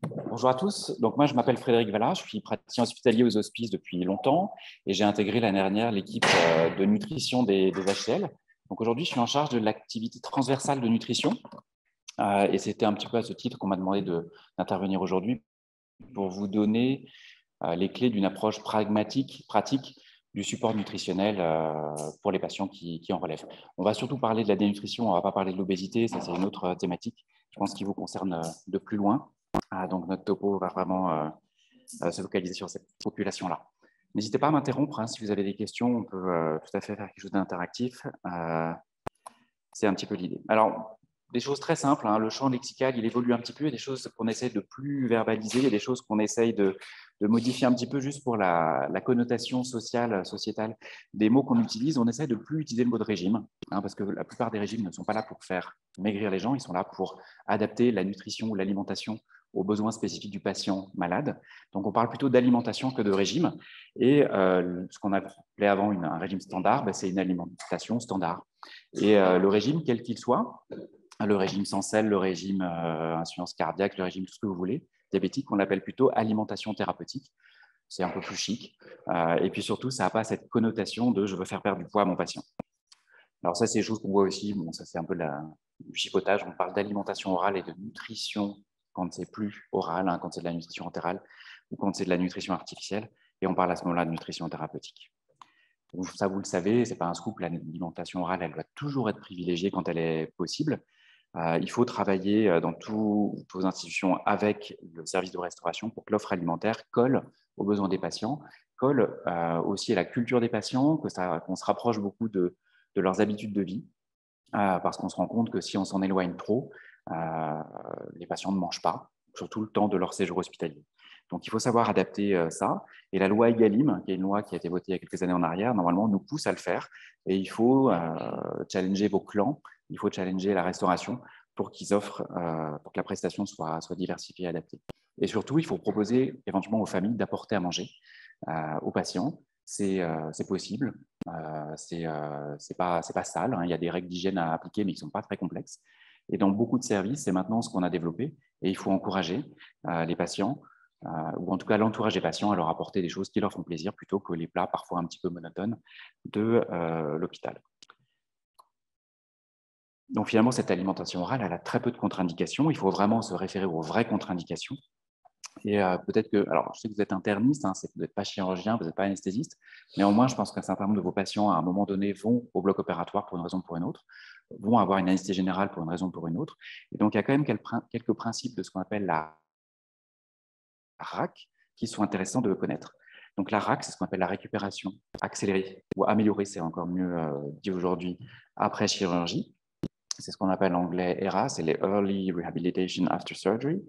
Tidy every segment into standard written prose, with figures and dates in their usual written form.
Bonjour à tous. Donc moi, je m'appelle Frédéric Vallard, je suis praticien hospitalier aux hospices depuis longtemps et j'ai intégré l'année dernière l'équipe de nutrition des HCL. Donc aujourd'hui, je suis en charge de l'activité transversale de nutrition et c'était un petit peu à ce titre qu'on m'a demandé d'intervenir aujourd'hui pour vous donner les clés d'une approche pragmatique, pratique du support nutritionnel pour les patients qui en relèvent. On va surtout parler de la dénutrition, on ne va pas parler de l'obésité, ça c'est une autre thématique, je pense, qui vous concerne de plus loin. Donc notre topo va vraiment se focaliser sur cette population-là. N'hésitez pas à m'interrompre hein, si vous avez des questions, on peut tout à fait faire quelque chose d'interactif. C'est un petit peu l'idée. Alors, des choses très simples, hein, le champ lexical, il évolue un petit peu, il y a des choses qu'on essaie de plus verbaliser, il y a des choses qu'on essaye de modifier un petit peu juste pour la connotation sociale, sociétale des mots qu'on utilise. On essaie de plus utiliser le mot de régime, hein, parce que la plupart des régimes ne sont pas là pour faire maigrir les gens, ils sont là pour adapter la nutrition ou l'alimentation aux besoins spécifiques du patient malade. Donc, on parle plutôt d'alimentation que de régime. Et ce qu'on appelait avant un régime standard, c'est une alimentation standard. Et le régime, quel qu'il soit, le régime sans sel, le régime insuffisance cardiaque, le régime tout ce que vous voulez, diabétique, on l'appelle plutôt alimentation thérapeutique. C'est un peu plus chic. Et puis surtout, ça n'a pas cette connotation de je veux faire perdre du poids à mon patient. Alors ça, c'est des choses qu'on voit aussi. Bon, ça, c'est un peu du chipotage. On parle d'alimentation orale et de nutrition quand c'est plus oral, hein, quand c'est de la nutrition entérale ou quand c'est de la nutrition artificielle. Et on parle à ce moment-là de nutrition thérapeutique. Donc, ça, vous le savez, ce n'est pas un scoop. L'alimentation orale, elle doit toujours être privilégiée quand elle est possible. Il faut travailler dans toutes vos institutions avec le service de restauration pour que l'offre alimentaire colle aux besoins des patients, colle aussi à la culture des patients, qu'on se rapproche beaucoup de leurs habitudes de vie, parce qu'on se rend compte que si on s'en éloigne trop, les patients ne mangent pas, surtout le temps de leur séjour hospitalier. Donc, il faut savoir adapter ça. Et la loi EGalim, qui est une loi qui a été votée il y a quelques années en arrière, normalement, nous pousse à le faire. Et il faut challenger vos clans, il faut challenger la restauration pour qu'ils offrent, pour que la prestation soit diversifiée et adaptée. Et surtout, il faut proposer éventuellement aux familles d'apporter à manger aux patients. C'est possible. C'est pas sale. Hein. Il y a des règles d'hygiène à appliquer, mais qui ne sont pas très complexes. Et dans beaucoup de services, c'est maintenant ce qu'on a développé. Et il faut encourager les patients, ou en tout cas l'entourage des patients, à leur apporter des choses qui leur font plaisir plutôt que les plats parfois un petit peu monotones de l'hôpital. Donc finalement, cette alimentation orale, elle a très peu de contre-indications. Il faut vraiment se référer aux vraies contre-indications. Et peut-être que, alors je sais que vous êtes interniste, hein, vous n'êtes pas chirurgien, vous n'êtes pas anesthésiste, néanmoins, je pense qu'un certain nombre de vos patients, à un moment donné, vont au bloc opératoire pour une raison ou pour une autre, vont avoir une anesthésie générale pour une raison ou pour une autre. Et donc, il y a quand même quelques principes de ce qu'on appelle la RAC qui sont intéressants de connaître. Donc, la RAC, c'est ce qu'on appelle la récupération accélérée ou améliorée, c'est encore mieux dit aujourd'hui, après chirurgie. C'est ce qu'on appelle en anglais ERA, c'est les Early Rehabilitation After Surgery.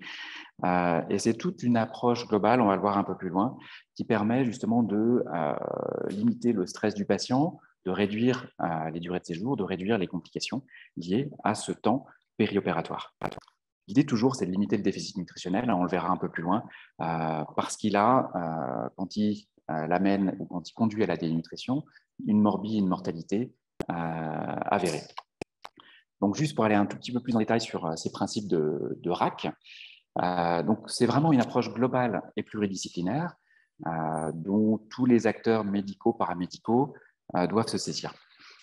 Et c'est toute une approche globale, on va le voir un peu plus loin, qui permet justement de limiter le stress du patient, de réduire les durées de séjour, de réduire les complications liées à ce temps périopératoire. L'idée toujours, c'est de limiter le déficit nutritionnel, on le verra un peu plus loin, parce qu'il a, quand il l'amène ou quand il conduit à la dénutrition, une mortalité avérée. Donc, juste pour aller un tout petit peu plus en détail sur ces principes de RAC, donc c'est vraiment une approche globale et pluridisciplinaire dont tous les acteurs médicaux, paramédicaux doivent se saisir.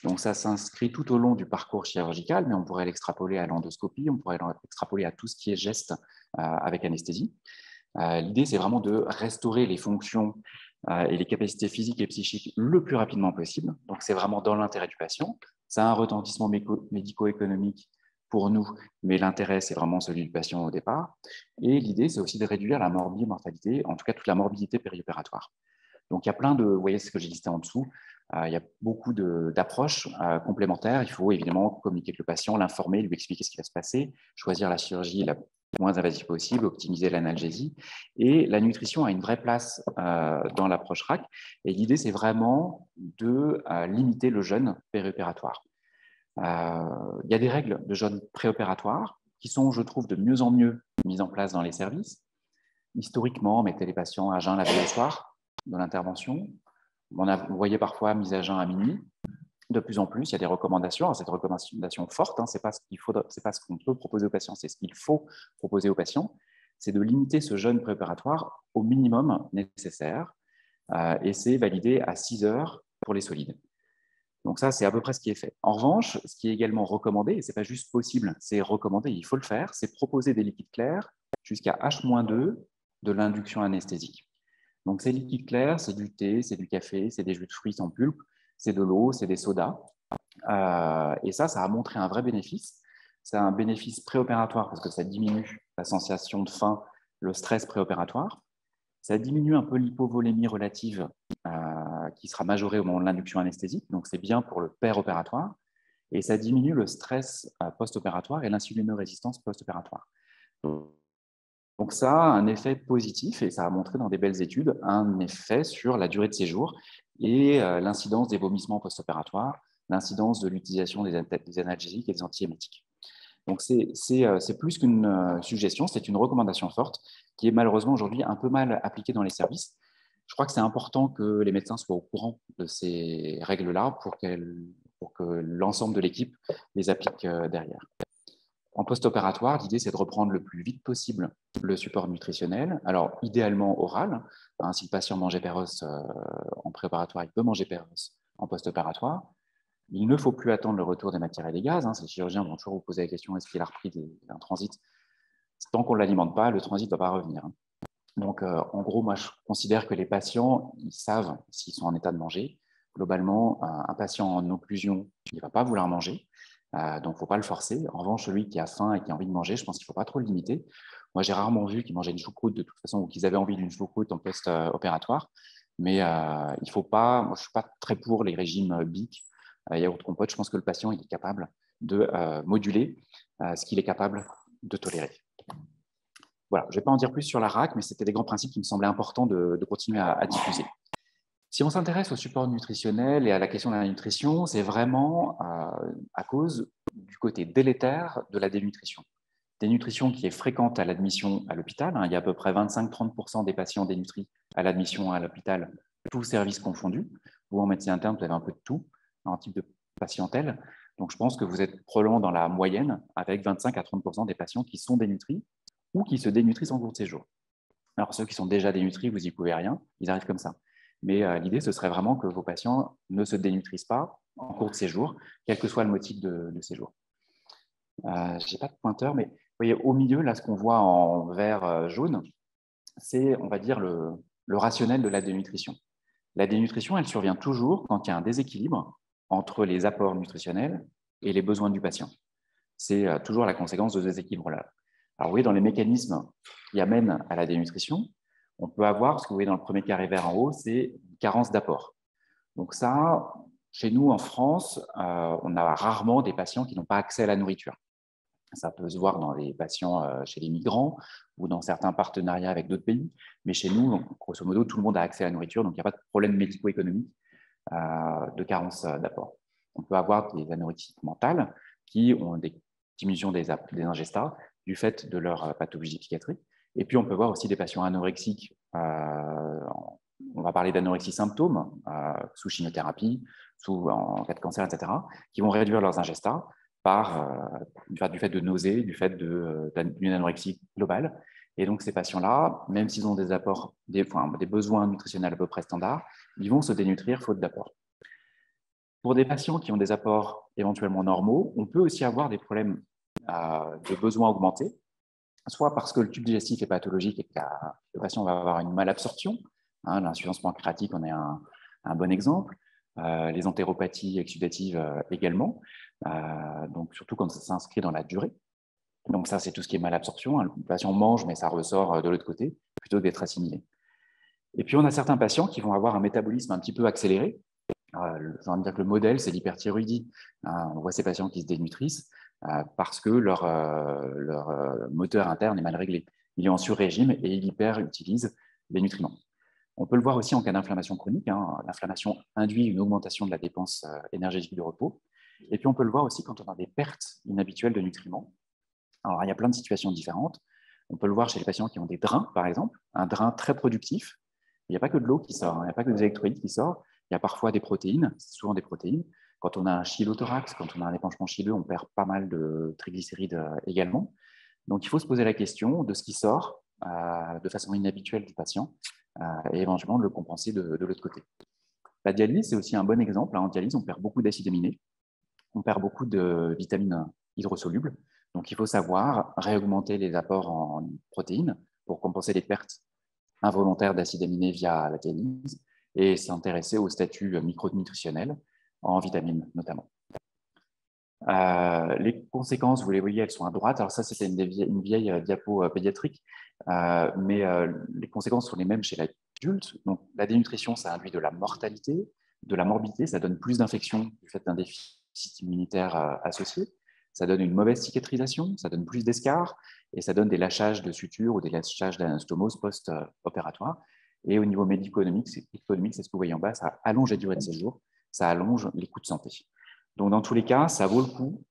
Donc, ça s'inscrit tout au long du parcours chirurgical, mais on pourrait l'extrapoler à l'endoscopie, on pourrait l'extrapoler à tout ce qui est geste avec anesthésie. L'idée, c'est vraiment de restaurer les fonctions et les capacités physiques et psychiques le plus rapidement possible. Donc, c'est vraiment dans l'intérêt du patient. Ça a un retentissement médico-économique pour nous, mais l'intérêt, c'est vraiment celui du patient au départ. Et l'idée, c'est aussi de réduire la mortalité, en tout cas toute la morbidité périopératoire. Donc, il y a plein de, vous voyez ce que j'ai listé en dessous, il y a beaucoup d'approches complémentaires. Il faut évidemment communiquer avec le patient, l'informer, lui expliquer ce qui va se passer, choisir la chirurgie la moins invasive possible, optimiser l'analgésie. Et la nutrition a une vraie place dans l'approche RAC. Et l'idée, c'est vraiment de limiter le jeûne périopératoire. Il y a des règles de jeûne préopératoire qui sont, je trouve, de mieux en mieux mises en place dans les services. Historiquement, on mettait les patients à jeun la veille au soir dans l'intervention. Vous voyez parfois mise à jeun à minuit. De plus en plus, il y a des recommandations. Alors, cette recommandation forte, hein, ce n'est pas ce qu'on peut proposer aux patients, c'est ce qu'il faut proposer aux patients. c'est de limiter ce jeûne préopératoire au minimum nécessaire et c'est validé à 6 heures pour les solides. Donc ça, c'est à peu près ce qui est fait. En revanche, ce qui est également recommandé, et ce n'est pas juste possible, c'est recommandé, il faut le faire, c'est proposer des liquides clairs jusqu'à H-2 de l'induction anesthésique. Donc ces liquides clairs, c'est du thé, c'est du café, c'est des jus de fruits sans pulpe, c'est de l'eau, c'est des sodas. Et ça a montré un vrai bénéfice. C'est un bénéfice préopératoire parce que ça diminue la sensation de faim, le stress préopératoire. Ça diminue un peu l'hypovolémie relative qui sera majorée au moment de l'induction anesthésique, donc c'est bien pour le péropératoire. Et ça diminue le stress post-opératoire et l'insulinorésistance post-opératoire. Donc ça a un effet positif et ça a montré dans des belles études un effet sur la durée de séjour et l'incidence des vomissements post-opératoires, l'incidence de l'utilisation des analgésiques et des antiémétiques. Donc c'est plus qu'une suggestion, c'est une recommandation forte qui est malheureusement aujourd'hui un peu mal appliquée dans les services. Je crois que c'est important que les médecins soient au courant de ces règles-là pour que l'ensemble de l'équipe les applique derrière. En post-opératoire, l'idée, c'est de reprendre le plus vite possible le support nutritionnel. Alors, idéalement oral. Hein, si le patient mangeait Péros en préopératoire, il peut manger Péros en post-opératoire. Il ne faut plus attendre le retour des matières et des gaz. Hein. Les chirurgiens vont toujours vous poser la question, est-ce qu'il a repris un transit? Tant qu'on ne l'alimente pas, le transit ne va pas revenir. Hein. Donc, en gros, moi, je considère que les patients, ils savent s'ils sont en état de manger. Globalement, un patient en occlusion, il ne va pas vouloir manger. Donc, il ne faut pas le forcer. En revanche, celui qui a faim et qui a envie de manger, je pense qu'il ne faut pas trop le limiter. Moi, j'ai rarement vu qu'ils mangeaient une choucroute de toute façon ou qu'ils avaient envie d'une choucroute en post-opératoire. Mais il ne faut pas, moi, je ne suis pas très pour les régimes BIC, yaourt compote. Je pense que le patient il est capable de moduler ce qu'il est capable de tolérer. Voilà, je ne vais pas en dire plus sur la RAC, mais c'était des grands principes qui me semblaient importants de continuer à diffuser. Si on s'intéresse au support nutritionnel et à la question de la nutrition, c'est vraiment à cause du côté délétère de la dénutrition. Dénutrition qui est fréquente à l'admission à l'hôpital. Hein, il y a à peu près 25-30% des patients dénutris à l'admission à l'hôpital, tous services confondus. Vous, en médecine interne, vous avez un peu de tout, un type de patientèle. Donc, je pense que vous êtes probablement dans la moyenne avec 25 à 30% des patients qui sont dénutris ou qui se dénutrissent en cours de séjour. Alors, ceux qui sont déjà dénutris, vous n'y pouvez rien, ils arrivent comme ça. Mais l'idée, ce serait vraiment que vos patients ne se dénutrissent pas en cours de séjour, quel que soit le motif de séjour. Je n'ai pas de pointeur, mais vous voyez, au milieu, là, ce qu'on voit en vert jaune, c'est, on va dire, le rationnel de la dénutrition. La dénutrition, elle survient toujours quand il y a un déséquilibre entre les apports nutritionnels et les besoins du patient. C'est toujours la conséquence de ce déséquilibre-là. Alors, vous voyez, dans les mécanismes qui amènent à la dénutrition, on peut avoir, ce que vous voyez dans le premier carré vert en haut, c'est une carence d'apport. Donc ça, chez nous, en France, on a rarement des patients qui n'ont pas accès à la nourriture. Ça peut se voir dans les patients chez les migrants ou dans certains partenariats avec d'autres pays. Mais chez nous, grosso modo, tout le monde a accès à la nourriture, donc il n'y a pas de problème médico-économique de carence d'apport. On peut avoir des anorexiques mentales qui ont des diminutions des ingestats du fait de leur pathologie psychiatrique. Et puis, on peut voir aussi des patients anorexiques, on va parler d'anorexie symptômes, sous chimiothérapie, en cas de cancer, etc., qui vont réduire leurs ingestats du fait de nausées, du fait d'une anorexie globale. Et donc, ces patients-là, même s'ils ont des apports, des besoins nutritionnels à peu près standards, ils vont se dénutrir faute d'apport. Pour des patients qui ont des apports éventuellement normaux, on peut aussi avoir des problèmes de besoins augmentés, soit parce que le tube digestif est pathologique et que le patient va avoir une malabsorption. Hein, l'insuffisance pancréatique en est un bon exemple. Les entéropathies exsudatives également, donc surtout quand ça s'inscrit dans la durée. Donc ça, c'est tout ce qui est malabsorption. Hein. Le patient mange, mais ça ressort de l'autre côté, plutôt que d'être assimilé. Et puis, on a certains patients qui vont avoir un métabolisme un petit peu accéléré. J'ai envie de dire que le modèle, c'est l'hyperthyroïdie. On voit ces patients qui se dénutrissent parce que leur moteur interne est mal réglé. Il est en sur-régime et il hyper-utilise les nutriments. On peut le voir aussi en cas d'inflammation chronique. Hein. L'inflammation induit une augmentation de la dépense énergétique de repos. Et puis, on peut le voir aussi quand on a des pertes inhabituelles de nutriments. Alors, il y a plein de situations différentes. On peut le voir chez les patients qui ont des drains, par exemple, un drain très productif. Il n'y a pas que de l'eau qui sort, hein. Il n'y a pas que des électrolytes qui sortent. Il y a parfois des protéines, c'est souvent des protéines. Quand on a un chylothorax, quand on a un épanchement chyleux, on perd pas mal de triglycérides également. Donc, il faut se poser la question de ce qui sort de façon inhabituelle du patient et éventuellement de le compenser de l'autre côté. La dialyse, c'est aussi un bon exemple. En dialyse, on perd beaucoup d'acides aminés, on perd beaucoup de vitamines hydrosolubles. Donc, il faut savoir réaugmenter les apports en protéines pour compenser les pertes involontaires d'acides aminés via la dialyse et s'intéresser au statut micronutritionnel en vitamines notamment. Les conséquences, vous les voyez, elles sont à droite. Alors ça, c'était une vieille diapo pédiatrique, mais les conséquences sont les mêmes chez l'adulte. Donc, la dénutrition, ça induit de la mortalité, de la morbidité, ça donne plus d'infections du fait d'un déficit immunitaire associé, ça donne une mauvaise cicatrisation, ça donne plus d'escarres, et ça donne des lâchages de sutures ou des lâchages d'anastomose post-opératoire. Et au niveau médico-économique, c'est ce que vous voyez en bas, ça allonge la durée de séjour, ça allonge les coûts de santé. Donc, dans tous les cas, ça vaut le coup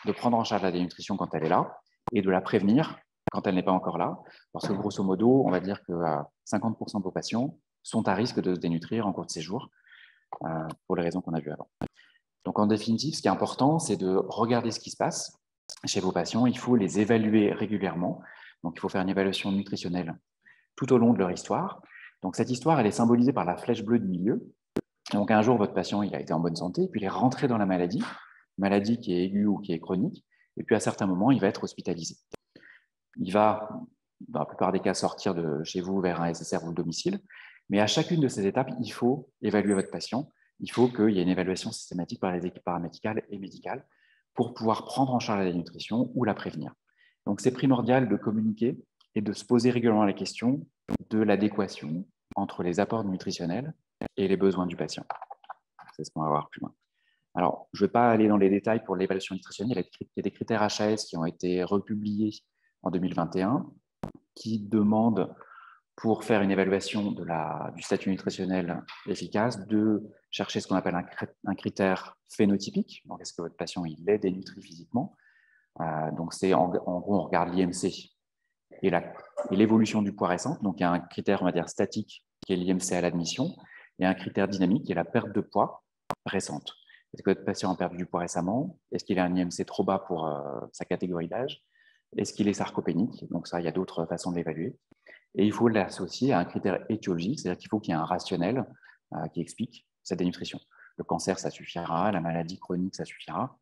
de prendre en charge la dénutrition quand elle est là et de la prévenir quand elle n'est pas encore là. Parce que, grosso modo, on va dire que 50% de vos patients sont à risque de se dénutrir en cours de séjour pour les raisons qu'on a vues avant. Donc, en définitive, ce qui est important, c'est de regarder ce qui se passe chez vos patients. Il faut les évaluer régulièrement. Donc, il faut faire une évaluation nutritionnelle tout au long de leur histoire. Donc, cette histoire, elle est symbolisée par la flèche bleue du milieu. Donc, un jour, votre patient il a été en bonne santé, puis il est rentré dans la maladie qui est aiguë ou qui est chronique, et puis à certains moments, il va être hospitalisé. Il va, dans la plupart des cas, sortir de chez vous vers un SSR ou le domicile, mais à chacune de ces étapes, il faut évaluer votre patient. Il faut qu'il y ait une évaluation systématique par les équipes paramédicales et médicales pour pouvoir prendre en charge la dénutrition ou la prévenir. Donc, c'est primordial de communiquer et de se poser régulièrement la question de l'adéquation entre les apports nutritionnels et les besoins du patient. C'est ce qu'on va voir plus loin. Alors, je ne vais pas aller dans les détails pour l'évaluation nutritionnelle. Il y a des critères HAS qui ont été republiés en 2021 qui demandent, pour faire une évaluation du statut nutritionnel efficace, de chercher ce qu'on appelle un critère phénotypique. Donc, est-ce que votre patient il est dénutri physiquement? Donc, c'est en gros, on regarde l'IMC et l'évolution du poids récente. Donc, il y a un critère, on va dire, statique qui est l'IMC à l'admission et un critère dynamique qui est la perte de poids récente. Est-ce que votre patient a perdu du poids récemment? Est-ce qu'il a un IMC trop bas pour sa catégorie d'âge? Est-ce qu'il est sarcopénique? Donc ça, il y a d'autres façons de l'évaluer. Et il faut l'associer à un critère étiologique, c'est-à-dire qu'il faut qu'il y ait un rationnel qui explique sa dénutrition. Le cancer, ça suffira. La maladie chronique, ça suffira.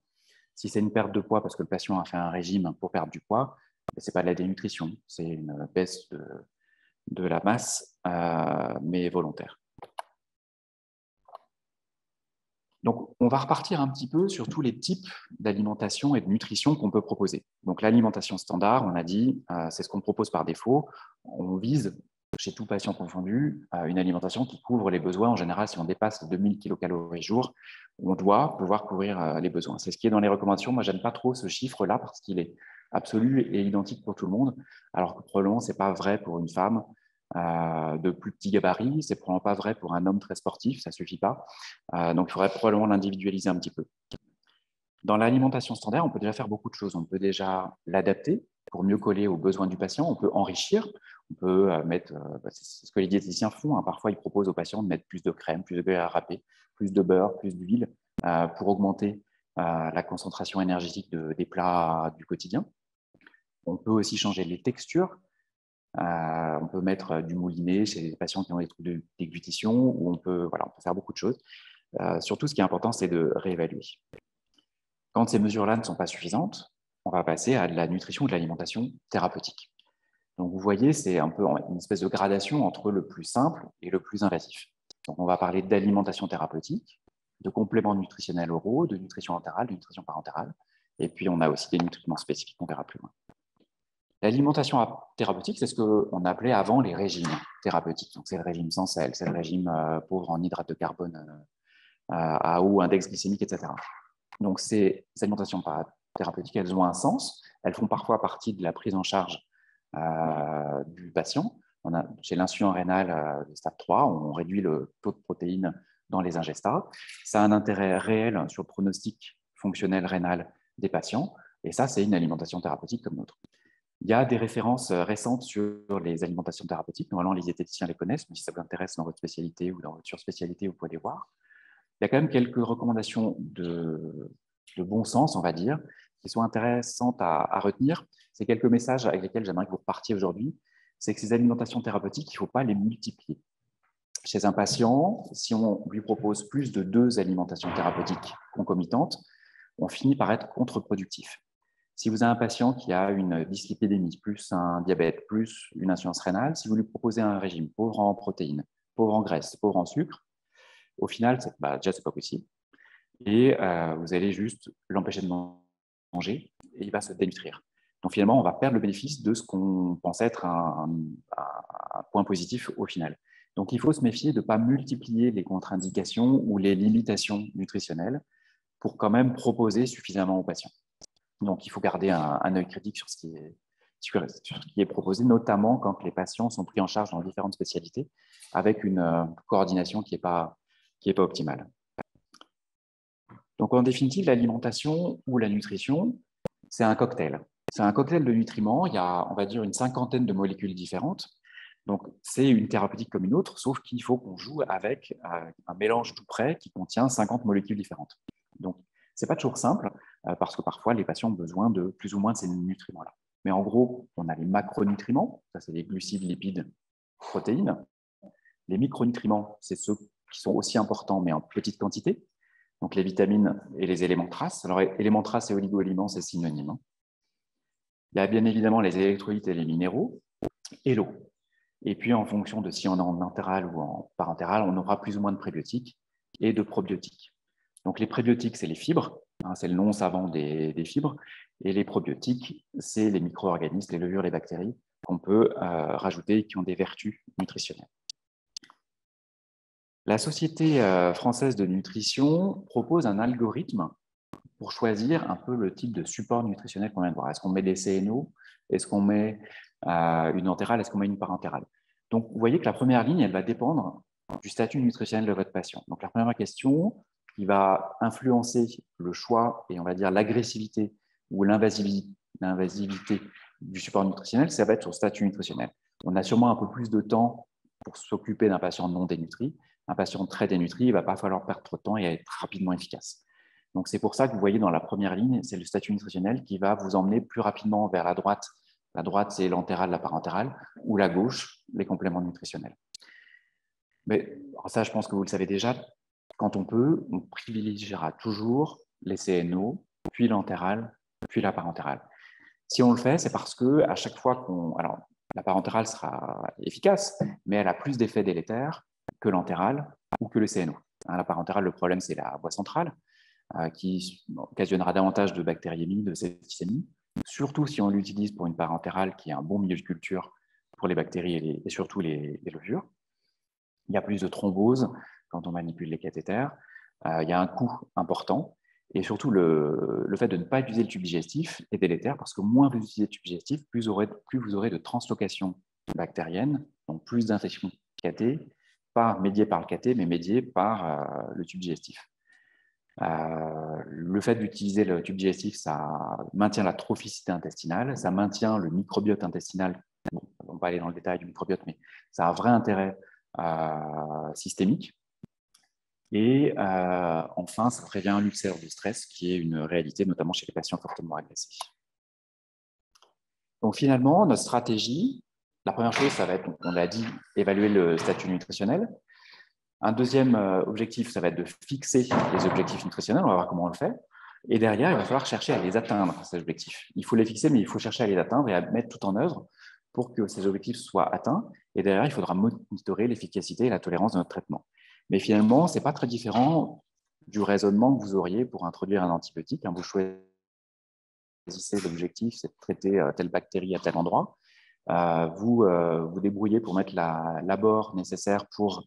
Si c'est une perte de poids parce que le patient a fait un régime pour perdre du poids, ce n'est pas de la dénutrition, c'est une baisse de la masse, mais volontaire. Donc, on va repartir un petit peu sur tous les types d'alimentation et de nutrition qu'on peut proposer. Donc, l'alimentation standard, on a dit, c'est ce qu'on propose par défaut. On vise, chez tout patient confondu, une alimentation qui couvre les besoins. En général, si on dépasse 2000 kilocalories jour, on doit pouvoir couvrir les besoins. C'est ce qui est dans les recommandations. Moi, j'aime pas trop ce chiffre-là parce qu'il est absolu et identique pour tout le monde, alors que probablement, ce n'est pas vrai pour une femme de plus petits gabarits. C'est probablement pas vrai pour un homme très sportif, ça suffit pas. Donc, il faudrait probablement l'individualiser un petit peu. Dans l'alimentation standard, on peut déjà faire beaucoup de choses. On peut déjà l'adapter pour mieux coller aux besoins du patient. On peut enrichir. On peut mettre, c'est ce que les diététiciens font. Parfois, ils proposent aux patients de mettre plus de crème, plus de beurre à râper, plus de beurre, plus d'huile pour augmenter la concentration énergétique des plats du quotidien. On peut aussi changer les textures. On peut mettre du mouliné chez les patients qui ont des troubles de déglutition, ou on peut faire beaucoup de choses. Surtout, ce qui est important, c'est de réévaluer. Quand ces mesures-là ne sont pas suffisantes, on va passer à de la nutrition ou de l'alimentation thérapeutique. Donc, vous voyez, c'est un peu une espèce de gradation entre le plus simple et le plus invasif. Donc, on va parler d'alimentation thérapeutique, de compléments nutritionnels oraux, de nutrition entérale, de nutrition parentérale. Et puis, on a aussi des nutriments spécifiques qu'on verra plus loin. L'alimentation thérapeutique, c'est ce qu'on appelait avant les régimes thérapeutiques. Donc, c'est le régime sans sel, c'est le régime pauvre en hydrates de carbone à haut index glycémique, etc. Donc, ces alimentations thérapeutiques, elles ont un sens. Elles font parfois partie de la prise en charge du patient. Chez l'insuffisance rénale de stade 3, on réduit le taux de protéines dans les ingestats. Ça a un intérêt réel sur le pronostic fonctionnel rénal des patients. Et ça, c'est une alimentation thérapeutique comme l'autre. Il y a des références récentes sur les alimentations thérapeutiques. Normalement, les diététiciens les connaissent, mais si ça vous intéresse dans votre spécialité ou dans votre surspécialité, vous pouvez les voir. Il y a quand même quelques recommandations de bon sens, on va dire, qui sont intéressantes à retenir. C'est quelques messages avec lesquels j'aimerais que vous repartiez aujourd'hui. c'est que ces alimentations thérapeutiques, il ne faut pas les multiplier. Chez un patient, si on lui propose plus de 2 alimentations thérapeutiques concomitantes, on finit par être contre-productif. Si vous avez un patient qui a une dyslipidémie, plus un diabète, plus une insuffisance rénale, si vous lui proposez un régime pauvre en protéines, pauvre en graisse, pauvre en sucre, au final, déjà, ce n'est pas possible. Et vous allez juste l'empêcher de manger et il va se dénutrir. Donc finalement, on va perdre le bénéfice de ce qu'on pense être un point positif au final. Donc il faut se méfier de ne pas multiplier les contre-indications ou les limitations nutritionnelles pour quand même proposer suffisamment aux patients. Donc il faut garder un œil critique sur ce qui est proposé, notamment quand les patients sont pris en charge dans différentes spécialités, avec une coordination qui n'est pas optimale. Donc, en définitive, l'alimentation ou la nutrition, c'est un cocktail. C'est un cocktail de nutriments. Il y a, on va dire, une 50aine de molécules différentes. Donc, c'est une thérapeutique comme une autre, sauf qu'il faut qu'on joue avec un mélange tout prêt qui contient 50 molécules différentes. Donc, ce n'est pas toujours simple, parce que parfois, les patients ont besoin de plus ou moins de ces nutriments-là. Mais en gros, on a les macronutriments, ça c'est les glucides, lipides, protéines. Les micronutriments, c'est ceux qui sont aussi importants, mais en petite quantité. Donc les vitamines et les éléments traces. Alors, éléments traces et oligo-éléments, c'est synonyme. Il y a bien évidemment les électrolytes et les minéraux, et l'eau. Et puis, en fonction de si on est en entéral ou en parentéral, on aura plus ou moins de prébiotiques et de probiotiques. Donc, les prébiotiques, c'est les fibres, c'est le nom savant des fibres, et les probiotiques, c'est les micro-organismes, les levures, les bactéries qu'on peut rajouter et qui ont des vertus nutritionnelles. La Société française de nutrition propose un algorithme pour choisir un peu le type de support nutritionnel qu'on vient de voir. Est-ce qu'on met des CNO? Est-ce qu'on met une entérale? Est-ce qu'on met une parentérale? Donc, vous voyez que la première ligne, elle va dépendre du statut nutritionnel de votre patient. Donc, la première question qui va influencer le choix et on va dire l'agressivité ou l'invasivité du support nutritionnel, ça va être sur le statut nutritionnel. On a sûrement un peu plus de temps pour s'occuper d'un patient non dénutri. Un patient très dénutri, il ne va pas falloir perdre trop de temps et être rapidement efficace. Donc, c'est pour ça que vous voyez dans la première ligne, c'est le statut nutritionnel qui va vous emmener plus rapidement vers la droite. La droite, c'est l'entérale, la parentérale, ou la gauche, les compléments nutritionnels. Mais ça, je pense que vous le savez déjà, quand on peut, on privilégiera toujours les CNO, puis l'entérale, puis la parentérale. Si on le fait, c'est parce qu'à chaque fois qu'on... Alors, la parentérale sera efficace, mais elle a plus d'effets délétères que l'entérale ou que le CNO. La parentérale, le problème, c'est la voie centrale, qui occasionnera davantage de bactériémie, de septicémie, surtout si on l'utilise pour une parentérale qui est un bon milieu de culture pour les bactéries et surtout les levures. Il y a plus de thrombose quand on manipule les cathéters. Il y a un coût important. Et surtout, le fait de ne pas utiliser le tube digestif est délétère parce que moins vous utilisez le tube digestif, plus vous aurez de translocation bactérienne, donc plus d'infections cathées, pas médiées par le cathé, mais médiées par le tube digestif. Le fait d'utiliser le tube digestif, ça maintient la trophicité intestinale, ça maintient le microbiote intestinal. Bon, on va pas aller dans le détail du microbiote, mais ça a un vrai intérêt systémique. Et enfin, ça prévient l'ulcère du stress, qui est une réalité, notamment chez les patients fortement agressés. Donc finalement, notre stratégie, la première chose, ça va être, on l'a dit, évaluer le statut nutritionnel. Un deuxième objectif, ça va être de fixer les objectifs nutritionnels. On va voir comment on le fait. Et derrière, il va falloir chercher à les atteindre, ces objectifs. Il faut les fixer, mais il faut chercher à les atteindre et à mettre tout en œuvre pour que ces objectifs soient atteints. Et derrière, il faudra monitorer l'efficacité et la tolérance de notre traitement. Mais finalement, ce n'est pas très différent du raisonnement que vous auriez pour introduire un antibiotique. Vous choisissez l'objectif, c'est de traiter telle bactérie à tel endroit. Vous vous débrouillez pour mettre l'abord nécessaire pour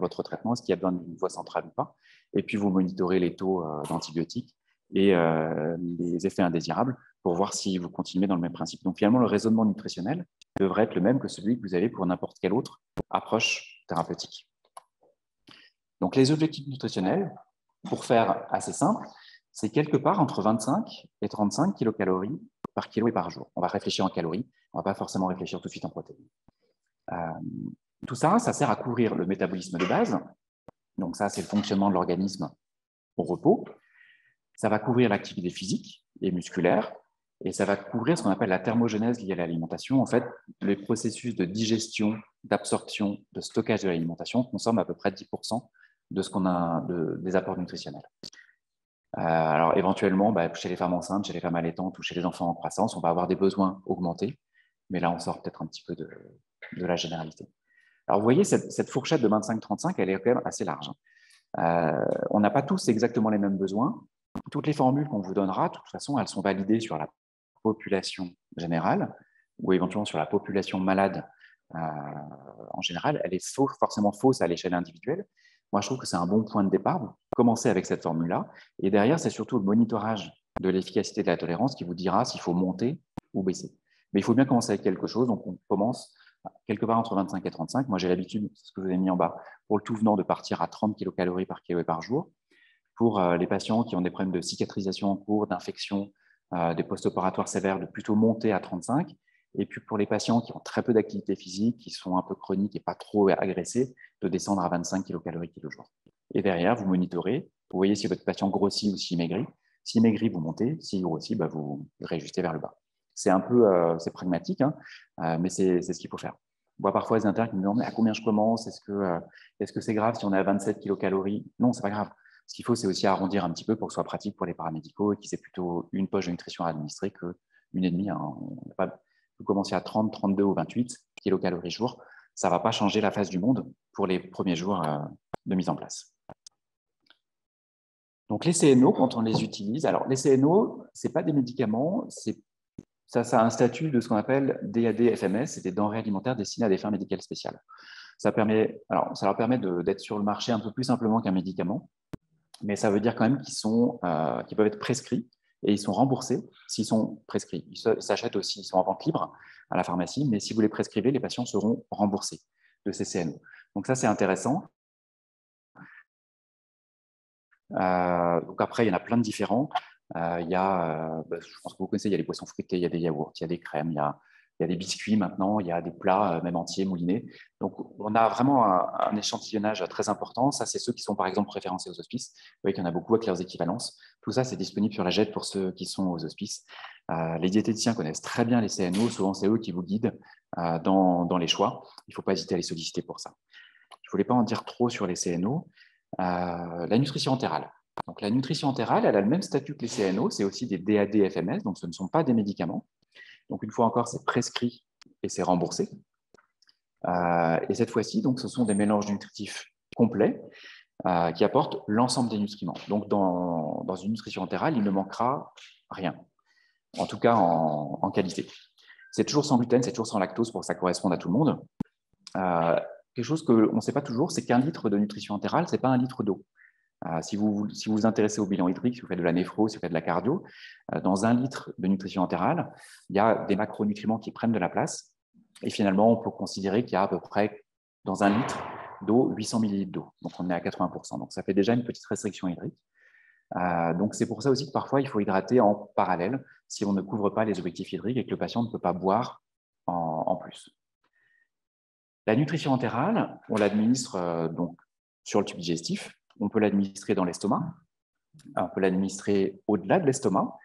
votre traitement, est-ce qu'il y a besoin d'une voie centrale ou pas. Et puis, vous monitorez les taux d'antibiotiques et les effets indésirables pour voir si vous continuez dans le même principe. Donc, finalement, le raisonnement nutritionnel devrait être le même que celui que vous avez pour n'importe quelle autre approche thérapeutique. Donc, les objectifs nutritionnels, pour faire assez simple, c'est quelque part entre 25 et 35 kilocalories par kilo et par jour. On va réfléchir en calories, on ne va pas forcément réfléchir tout de suite en protéines. Tout ça, ça sert à couvrir le métabolisme de base. Donc ça, c'est le fonctionnement de l'organisme au repos. Ça va couvrir l'activité physique et musculaire. Et ça va couvrir ce qu'on appelle la thermogenèse liée à l'alimentation. En fait, les processus de digestion, d'absorption, de stockage de l'alimentation consomment à peu près 10% de ce qu'on a des apports nutritionnels. Alors, éventuellement, chez les femmes enceintes, chez les femmes allaitantes ou chez les enfants en croissance, on va avoir des besoins augmentés. Mais là, on sort peut-être un petit peu de la généralité. Alors, vous voyez, cette fourchette de 25-35, elle est quand même assez large. On n'a pas tous exactement les mêmes besoins. Toutes les formules qu'on vous donnera, de toute façon, elles sont validées sur la population générale ou éventuellement sur la population malade en général. Elle est forcément fausse à l'échelle individuelle. Moi, je trouve que c'est un bon point de départ. Commencer avec cette formule-là. Et derrière, c'est surtout le monitorage de l'efficacité de la tolérance qui vous dira s'il faut monter ou baisser. Mais il faut bien commencer avec quelque chose. Donc, on commence quelque part entre 25 et 35. Moi, j'ai l'habitude, c'est ce que je vous ai mis en bas, pour le tout venant de partir à 30 kilocalories par kilo et par jour. Pour les patients qui ont des problèmes de cicatrisation en cours, d'infection, des post-opératoires sévères, de plutôt monter à 35. Et puis pour les patients qui ont très peu d'activité physique, qui sont un peu chroniques et pas trop agressés, de descendre à 25 kilocalories kilo jour. Et derrière, vous monitorez, vous voyez si votre patient grossit ou s'il maigrit. S'il maigrit, vous montez. S'il grossit, vous réajustez vers le bas. C'est un peu c'est pragmatique, hein, mais c'est ce qu'il faut faire. On voit parfois des internes qui me demandent mais à combien je commence? Est-ce que c'est grave si on est à 27 kilocalories? Non, c'est pas grave. Ce qu'il faut, c'est aussi arrondir un petit peu pour que ce soit pratique pour les paramédicaux et qu'ils aient plutôt une poche de nutrition à administrer qu'une et demie. Hein. Vous commencez à 30, 32 ou 28 kilocalories jour. Ça ne va pas changer la face du monde pour les premiers jours de mise en place. Donc, les CNO, quand on les utilise, alors les CNO, ce n'est pas des médicaments, ça a un statut de ce qu'on appelle DAD-FMS, c'est des denrées alimentaires destinées à des fins médicales spéciales. Ça leur permet d'être sur le marché un peu plus simplement qu'un médicament, mais ça veut dire quand même qu'ils peuvent être prescrits et ils sont remboursés s'ils sont prescrits. Ils s'achètent aussi, ils sont en vente libre à la pharmacie, mais si vous les prescrivez, les patients seront remboursés de ces CNO. Donc ça, c'est intéressant. Donc après, il y en a plein de différents. Je pense que vous connaissez, il y a les boissons fruitées, il y a des yaourts, il y a des crèmes, il y a des biscuits maintenant, il y a des plats, même entiers, moulinés. Donc, on a vraiment un échantillonnage très important. Ça, c'est ceux qui sont, par exemple, référencés aux hospices. Vous voyez qu'il y en a beaucoup avec leurs équivalences. Tout ça, c'est disponible sur la JET pour ceux qui sont aux hospices. Les diététiciens connaissent très bien les CNO. Souvent, c'est eux qui vous guident dans les choix. Il ne faut pas hésiter à les solliciter pour ça. Je ne voulais pas en dire trop sur les CNO. La nutrition entérale. Donc, la nutrition entérale, elle a le même statut que les CNO, c'est aussi des DAD-FMS, donc ce ne sont pas des médicaments. Donc, une fois encore, c'est prescrit et c'est remboursé. Et cette fois-ci, donc, ce sont des mélanges nutritifs complets qui apportent l'ensemble des nutriments. Donc, dans une nutrition entérale, il ne manquera rien, en tout cas en qualité. C'est toujours sans gluten, c'est toujours sans lactose pour que ça corresponde à tout le monde. Quelque chose qu'on ne sait pas toujours, c'est qu'un litre de nutrition entérale, ce n'est pas un litre d'eau. Si vous vous intéressez au bilan hydrique, si vous faites de la néphro, si vous faites de la cardio, dans un litre de nutrition entérale, il y a des macronutriments qui prennent de la place. Et finalement, on peut considérer qu'il y a à peu près, dans un litre d'eau, 800 millilitres d'eau. Donc, on est à 80%. Donc, ça fait déjà une petite restriction hydrique. Donc, c'est pour ça aussi que parfois, il faut hydrater en parallèle si on ne couvre pas les objectifs hydriques et que le patient ne peut pas boire en plus. La nutrition entérale, on l'administre donc sur le tube digestif. On peut l'administrer dans l'estomac. On peut l'administrer au-delà de l'estomac.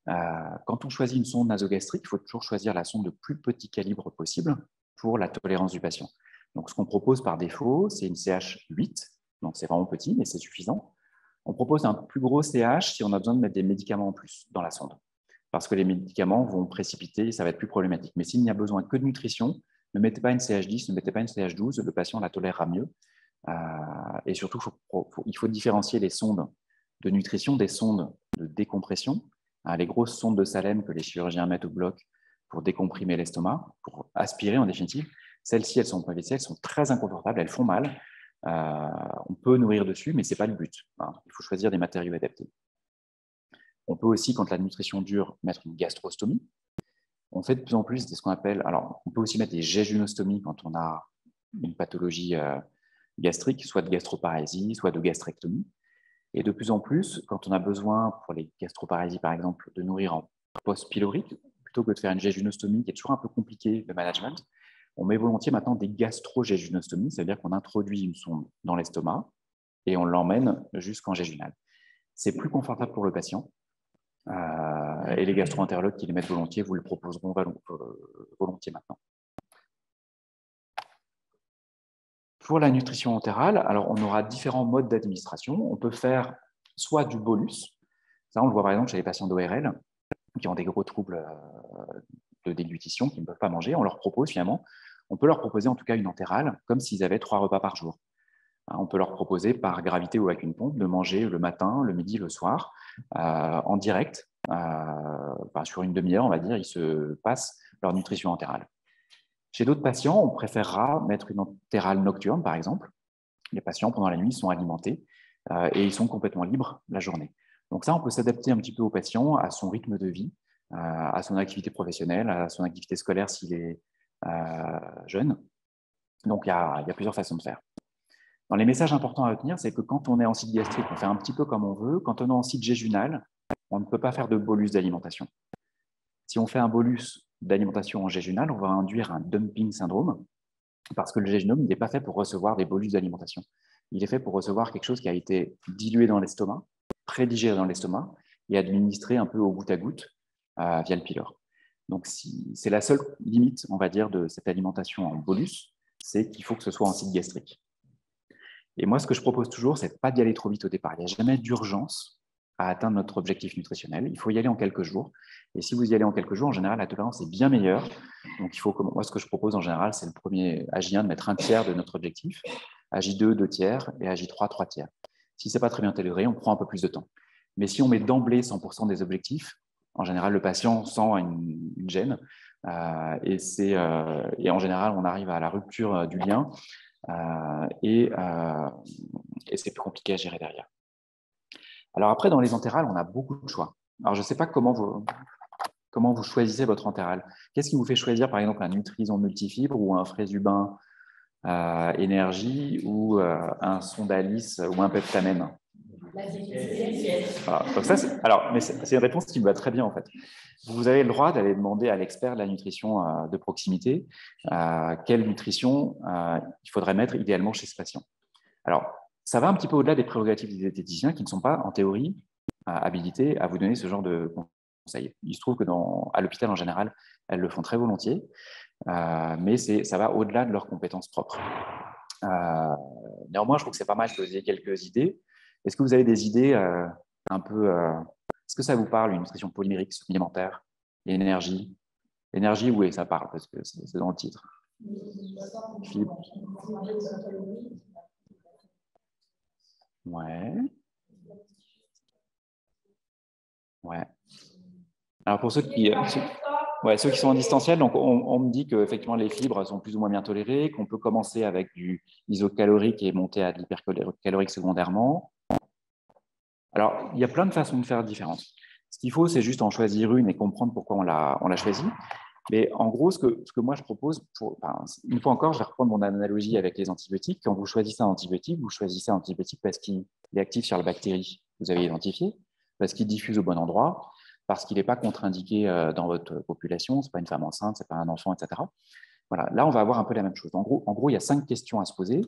Quand on choisit une sonde nasogastrique, il faut toujours choisir la sonde de plus petit calibre possible pour la tolérance du patient. Donc, ce qu'on propose par défaut, c'est une CH 8. Donc, c'est vraiment petit, mais c'est suffisant. On propose un plus gros CH si on a besoin de mettre des médicaments en plus dans la sonde, parce que les médicaments vont précipiter et ça va être plus problématique. Mais s'il n'y a besoin que de nutrition, ne mettez pas une CH10, ne mettez pas une CH12, le patient la tolérera mieux. Et surtout, il faut différencier les sondes de nutrition des sondes de décompression. Les grosses sondes de Salem que les chirurgiens mettent au bloc pour décomprimer l'estomac, pour aspirer en définitive, celles-ci, elles sont PVC, elles sont très inconfortables, elles font mal. On peut nourrir dessus, mais ce n'est pas le but. Il faut choisir des matériaux adaptés. On peut aussi, quand la nutrition dure, mettre une gastrostomie. On fait de plus en plus ce qu'on appelle... Alors, on peut aussi mettre des jéjunostomies quand on a une pathologie gastrique, soit de gastroparésie, soit de gastrectomie. Et de plus en plus, quand on a besoin, pour les gastroparésies par exemple, de nourrir en post-pylorique, plutôt que de faire une jéjunostomie qui est toujours un peu compliquée de management, on met volontiers maintenant des gastro-jéjunostomies, c'est-à-dire qu'on introduit une sonde dans l'estomac et on l'emmène jusqu'en jéjunal. C'est plus confortable pour le patient Et les gastro-entérologues qui les mettent volontiers vous le proposeront volontiers maintenant. Pour la nutrition entérale, alors on aura différents modes d'administration. On peut faire soit du bolus. Ça, on le voit par exemple chez les patients d'ORL qui ont des gros troubles de déglutition, qui ne peuvent pas manger. On leur propose finalement, on peut leur proposer en tout cas une entérale, comme s'ils avaient 3 repas par jour. On peut leur proposer par gravité ou avec une pompe de manger le matin, le midi, le soir, en direct, sur une demi-heure, on va dire, ils se passent leur nutrition entérale. Chez d'autres patients, on préférera mettre une entérale nocturne, par exemple. Les patients, pendant la nuit, sont alimentés et ils sont complètement libres la journée. Donc ça, on peut s'adapter un petit peu au patient, à son rythme de vie, à son activité professionnelle, à son activité scolaire s'il est jeune. Donc il y a plusieurs façons de faire. Dans les messages importants à retenir, c'est que quand on est en site gastrique, on fait un petit peu comme on veut. Quand on est en site jéjunal, on ne peut pas faire de bolus d'alimentation. Si on fait un bolus d'alimentation en jéjunal, on va induire un dumping syndrome parce que le jéjunum n'est pas fait pour recevoir des bolus d'alimentation. Il est fait pour recevoir quelque chose qui a été dilué dans l'estomac, prédigéré dans l'estomac et administré un peu au goutte à goutte via le pylore. Donc, c'est la seule limite, on va dire, de cette alimentation en bolus, c'est qu'il faut que ce soit en site gastrique. Et moi, ce que je propose toujours, c'est de ne pas d'y aller trop vite au départ. Il n'y a jamais d'urgence à atteindre notre objectif nutritionnel. Il faut y aller en quelques jours. Et si vous y allez en quelques jours, en général, la tolérance est bien meilleure. Donc, moi, ce que je propose en général, c'est le premier AJ1 de mettre 1/3 de notre objectif, AJ2, 2/3 et AJ3, 3/3. Si ce n'est pas très bien toléré, on prend un peu plus de temps. Mais si on met d'emblée 100% des objectifs, en général, le patient sent une gêne. Et en général, on arrive à la rupture du lien. Et c'est plus compliqué à gérer derrière. Alors après, dans les entérales, on a beaucoup de choix. Alors je ne sais pas comment vous choisissez votre entérale. Qu'est-ce qui vous fait choisir, par exemple, un Nutrison multifibre ou un Frésubain énergie ou un Sondalis ou un Peptamen? Voilà. Donc ça, c'est une réponse qui me va très bien en fait. Vous avez le droit d'aller demander à l'expert de la nutrition de proximité quelle nutrition il faudrait mettre idéalement chez ce patient. Alors, ça va un petit peu au-delà des prérogatives des diététiciens qui ne sont pas, en théorie, habilités à vous donner ce genre de conseils. Il se trouve qu'à l'hôpital, en général, elles le font très volontiers, mais ça va au-delà de leurs compétences propres. Néanmoins, je trouve que c'est pas mal que vous ayez quelques idées. Est-ce que vous avez des idées un peu... est-ce que ça vous parle, une nutrition polymérique, supplémentaire, énergie? Énergie, oui, ça parle, parce que c'est dans le titre. Fibre. Ouais. Ouais. Alors pour ceux qui sont en distanciel, donc on me dit que effectivement les fibres sont plus ou moins bien tolérées, qu'on peut commencer avec du isocalorique et monter à de l'hypercalorique secondairement. Alors il y a plein de façons de faire différentes. Ce qu'il faut, c'est juste en choisir une et comprendre pourquoi on l'a choisie. Mais en gros, ce que moi je propose, une fois encore, je vais reprendre mon analogie avec les antibiotiques. Quand vous choisissez un antibiotique, vous choisissez un antibiotique parce qu'il est actif sur la bactérie que vous avez identifiée, parce qu'il diffuse au bon endroit, parce qu'il n'est pas contre-indiqué dans votre population, ce n'est pas une femme enceinte, ce n'est pas un enfant, etc. Voilà, là, on va avoir un peu la même chose. En gros, il y a 5 questions à se poser.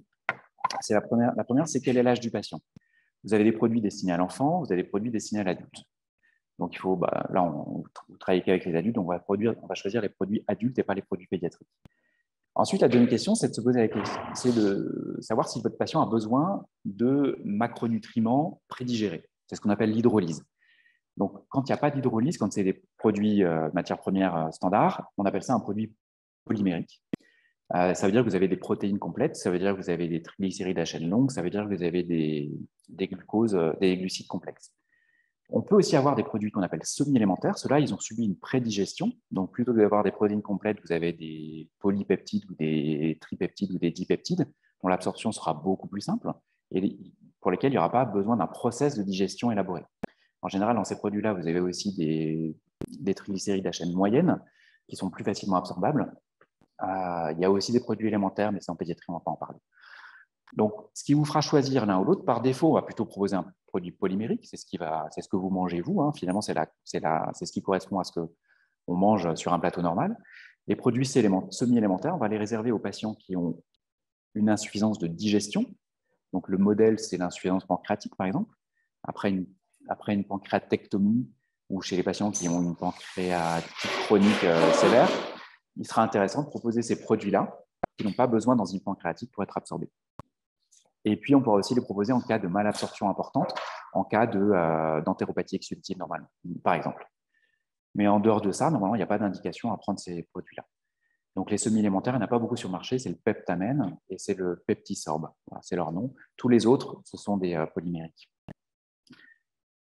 La première, c'est quel est l'âge du patient? Vous avez des produits destinés à l'enfant, vous avez des produits destinés à l'adulte. Donc, il faut, là, on travaille avec les adultes, donc on va choisir les produits adultes et pas les produits pédiatriques. Ensuite, la deuxième question, c'est de savoir si votre patient a besoin de macronutriments prédigérés. C'est ce qu'on appelle l'hydrolyse. Donc, quand il n'y a pas d'hydrolyse, quand c'est des produits matières premières standards, on appelle ça un produit polymérique. Ça veut dire que vous avez des protéines complètes, ça veut dire que vous avez des triglycérides à chaîne longue, ça veut dire que vous avez des glucides complexes. On peut aussi avoir des produits qu'on appelle semi-élémentaires. Ceux-là, ils ont subi une prédigestion. Donc, plutôt que d'avoir des protéines complètes, vous avez des polypeptides ou des tripeptides ou des dipeptides dont l'absorption sera beaucoup plus simple et pour lesquels il n'y aura pas besoin d'un process de digestion élaboré. En général, dans ces produits-là, vous avez aussi des triglycérides à chaîne moyenne qui sont plus facilement absorbables. Il y a aussi des produits élémentaires, mais c'est en pédiatrie, on ne va pas en parler. Donc, ce qui vous fera choisir l'un ou l'autre, par défaut, on va plutôt proposer un produit polymérique. C'est ce que vous mangez, vous. Hein. Finalement, c'est ce qui correspond à ce qu'on mange sur un plateau normal. Les produits semi-élémentaires, on va les réserver aux patients qui ont une insuffisance de digestion. Donc, le modèle, c'est l'insuffisance pancréatique, par exemple. Après une pancréatectomie, ou chez les patients qui ont une pancréatite chronique sévère, il sera intéressant de proposer ces produits-là qui n'ont pas besoin d'enzymes pancréatiques pour être absorbés. Et puis, on pourra aussi les proposer en cas de malabsorption importante, en cas d'entéropathie exudative normale, par exemple. Mais en dehors de ça, normalement, il n'y a pas d'indication à prendre ces produits-là. Donc, les semi-élémentaires, il n'y en a pas beaucoup sur le marché, c'est le Peptamen et c'est le Peptisorb. Voilà, c'est leur nom. Tous les autres, ce sont des polymériques.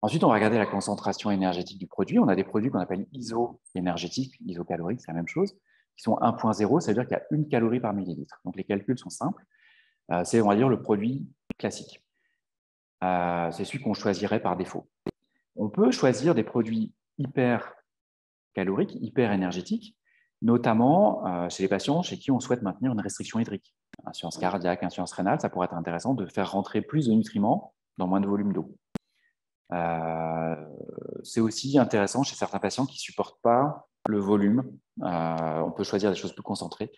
Ensuite, on va regarder la concentration énergétique du produit. On a des produits qu'on appelle iso-énergétiques, isocaloriques, c'est la même chose, qui sont 1.0, ça veut dire qu'il y a 1 calorie par millilitre. Donc, les calculs sont simples. C'est, on va dire, le produit classique. C'est celui qu'on choisirait par défaut. On peut choisir des produits hyper caloriques, hyper énergétiques, notamment chez les patients chez qui on souhaite maintenir une restriction hydrique. Insuffisance cardiaque, insuffisance rénale, ça pourrait être intéressant de faire rentrer plus de nutriments dans moins de volume d'eau. C'est aussi intéressant chez certains patients qui ne supportent pas le volume. On peut choisir des choses plus concentrées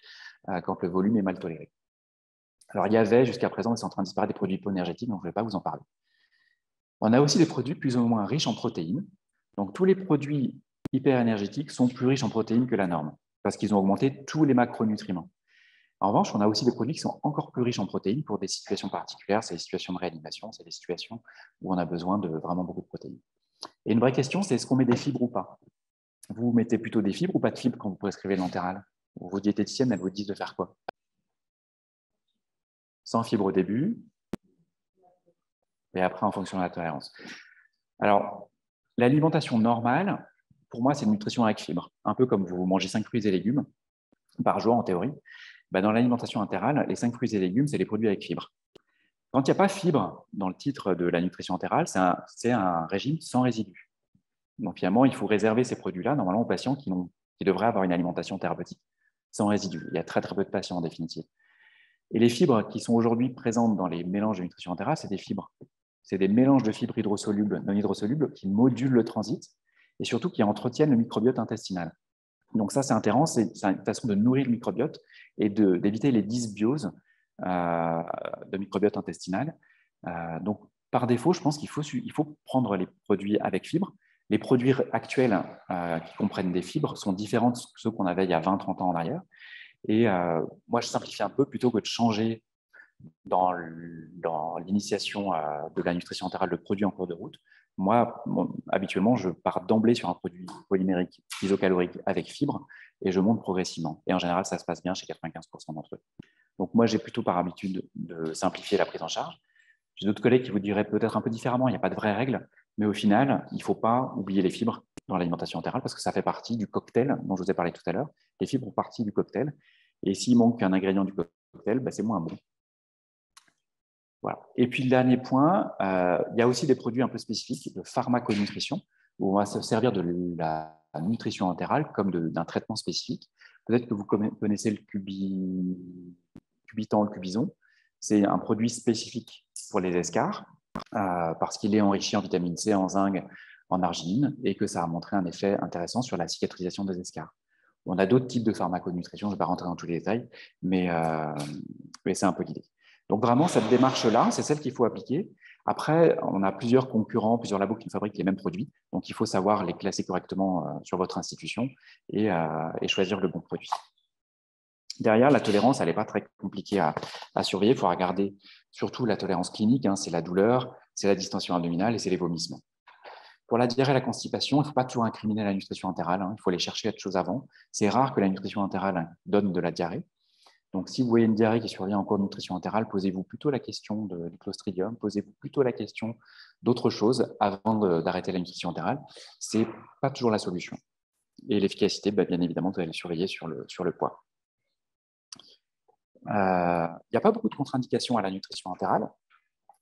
quand le volume est mal toléré. Alors, il y avait jusqu'à présent, c'est en train de disparaître, des produits hypoénergétiques, donc je ne vais pas vous en parler. On a aussi des produits plus ou moins riches en protéines. Donc, tous les produits hyperénergétiques sont plus riches en protéines que la norme, parce qu'ils ont augmenté tous les macronutriments. En revanche, on a aussi des produits qui sont encore plus riches en protéines pour des situations particulières. C'est les situations de réanimation, c'est des situations où on a besoin de vraiment beaucoup de protéines. Et une vraie question, c'est est-ce qu'on met des fibres ou pas? Vous mettez plutôt des fibres ou pas de fibres quand vous prescrivez l'entéral? Vos diététiciennes, elles vous disent de faire quoi? Sans fibres au début, et après en fonction de la tolérance. Alors, l'alimentation normale, pour moi, c'est une nutrition avec fibres. Un peu comme vous mangez 5 fruits et légumes par jour en théorie. Dans l'alimentation entérale, les 5 fruits et légumes, c'est les produits avec fibres. Quand il n'y a pas fibre dans le titre de la nutrition entérale, c'est un régime sans résidus. Donc finalement, il faut réserver ces produits-là normalement aux patients qui devraient avoir une alimentation thérapeutique sans résidus. Il y a très très peu de patients en définitive. Et les fibres qui sont aujourd'hui présentes dans les mélanges de nutrition entérale, c'est des fibres. C'est des mélanges de fibres hydrosolubles, non hydrosolubles, qui modulent le transit et surtout qui entretiennent le microbiote intestinal. Donc ça, c'est intéressant, c'est une façon de nourrir le microbiote et d'éviter les dysbioses de microbiote intestinal. Donc, par défaut, je pense qu'il faut prendre les produits avec fibres. Les produits actuels qui comprennent des fibres sont différents de ceux qu'on avait il y a 20-30 ans en arrière. Et moi, je simplifie un peu plutôt que de changer dans l'initiation de la nutrition entérale de produits en cours de route. Moi, habituellement, je pars d'emblée sur un produit polymérique isocalorique avec fibres et je monte progressivement. Et en général, ça se passe bien chez 95% d'entre eux. Donc moi, j'ai plutôt par habitude de simplifier la prise en charge. J'ai d'autres collègues qui vous diraient peut-être un peu différemment, il n'y a pas de vraies règles, mais au final, il ne faut pas oublier les fibres dans l'alimentation entérale parce que ça fait partie du cocktail dont je vous ai parlé tout à l'heure. Les fibres font partie du cocktail. Et s'il manque un ingrédient du cocktail, c'est moins bon. Voilà. Et puis, le dernier point, il y a aussi des produits un peu spécifiques de pharmaconutrition où on va se servir de la nutrition entérale comme d'un traitement spécifique. Peut-être que vous connaissez le Cubitan, le Cubison. C'est un produit spécifique pour les escarres parce qu'il est enrichi en vitamine C, en zinc, en arginine et que ça a montré un effet intéressant sur la cicatrisation des escarres. On a d'autres types de pharmaconutrition, je ne vais pas rentrer dans tous les détails, mais c'est un peu l'idée. Donc vraiment, cette démarche-là, c'est celle qu'il faut appliquer. Après, on a plusieurs concurrents, plusieurs labos qui fabriquent les mêmes produits. Donc, il faut savoir les classer correctement sur votre institution et choisir le bon produit. Derrière, la tolérance, elle n'est pas très compliquée à surveiller. Il faut regarder surtout la tolérance clinique. C'est la douleur, c'est la distension abdominale et c'est les vomissements. Pour la diarrhée et la constipation, il ne faut pas toujours incriminer la nutrition entérale. Il faut aller chercher autre chose avant. C'est rare que la nutrition entérale donne de la diarrhée. Donc, si vous voyez une diarrhée qui survient en cours de nutrition entérale, posez-vous plutôt la question du Clostridium, posez-vous plutôt la question d'autre chose avant d'arrêter la nutrition entérale. Ce n'est pas toujours la solution. Et l'efficacité, bien évidemment, vous allez surveiller sur le poids. Il n'y a pas beaucoup de contre-indications à la nutrition entérale.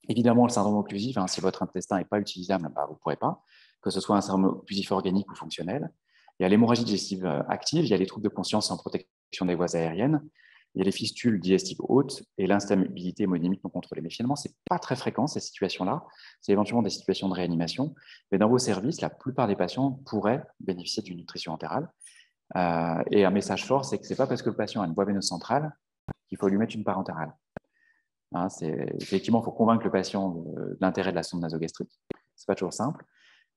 Évidemment, le syndrome occlusif, si votre intestin n'est pas utilisable, vous ne pourrez pas, que ce soit un syndrome occlusif organique ou fonctionnel. Il y a l'hémorragie digestive active, il y a les troubles de conscience sans protection des voies aériennes, il y a les fistules digestives hautes et l'instabilité hémodynamique non contrôlée. Mais finalement, ce n'est pas très fréquent, ces situations-là. C'est éventuellement des situations de réanimation. Mais dans vos services, la plupart des patients pourraient bénéficier d'une nutrition entérale. Et un message fort, c'est que ce n'est pas parce que le patient a une voie veineuse centrale qu'il faut lui mettre une parentérale. Effectivement, il faut convaincre le patient de l'intérêt de la sonde nasogastrique. Ce n'est pas toujours simple.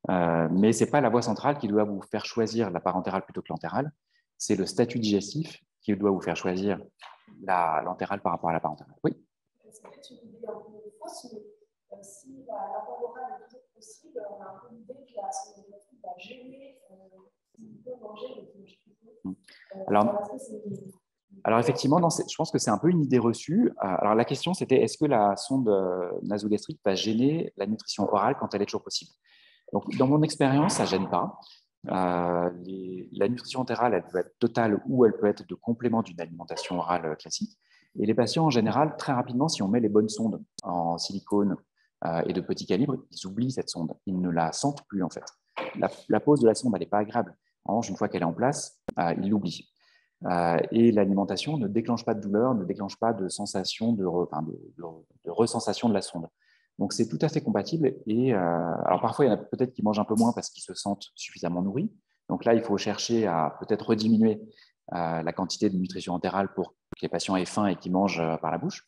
Mais ce n'est pas la voie centrale qui doit vous faire choisir la parentérale plutôt que l'entérale. C'est le statut digestif qui doit vous faire choisir l'entérale par rapport à la parentérale. Oui. C'est peut-être une idée un peu fausse, mais si la parentérale est toujours possible, on a un peu l'idée que la sonographie va gêner s'il peut manger et qu'il mange plus. Alors effectivement, non, je pense que c'est un peu une idée reçue. Alors la question, c'était est-ce que la sonde nasogastrique va gêner la nutrition orale quand elle est toujours possible? Donc, dans mon expérience, ça ne gêne pas. La nutrition entérale, elle peut être totale ou elle peut être de complément d'une alimentation orale classique. Et les patients, en général, très rapidement, si on met les bonnes sondes en silicone et de petit calibre, ils oublient cette sonde. Ils ne la sentent plus, en fait. La pose de la sonde, elle n'est pas agréable. En revanche, une fois qu'elle est en place, ils l'oublient. Et l'alimentation ne déclenche pas de douleur, ne déclenche pas de sensation de ressensation de la sonde. Donc, c'est tout à fait compatible. Et alors, parfois, il y en a peut-être qui mangent un peu moins parce qu'ils se sentent suffisamment nourris. Donc là, il faut chercher à peut-être rediminuer la quantité de nutrition entérale pour que les patients aient faim et qu'ils mangent par la bouche.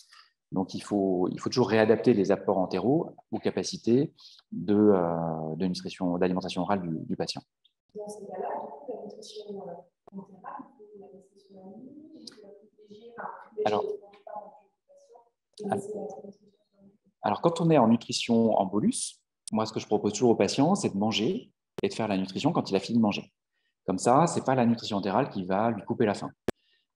Donc, il faut toujours réadapter les apports entéraux aux capacités d'alimentation orale du patient. Dans ces cas-là, du coup, la nutrition entérale, la nutrition alors, quand on est en nutrition en bolus, moi, ce que je propose toujours aux patients, c'est de manger et de faire la nutrition quand il a fini de manger. Comme ça, ce n'est pas la nutrition entérale qui va lui couper la faim.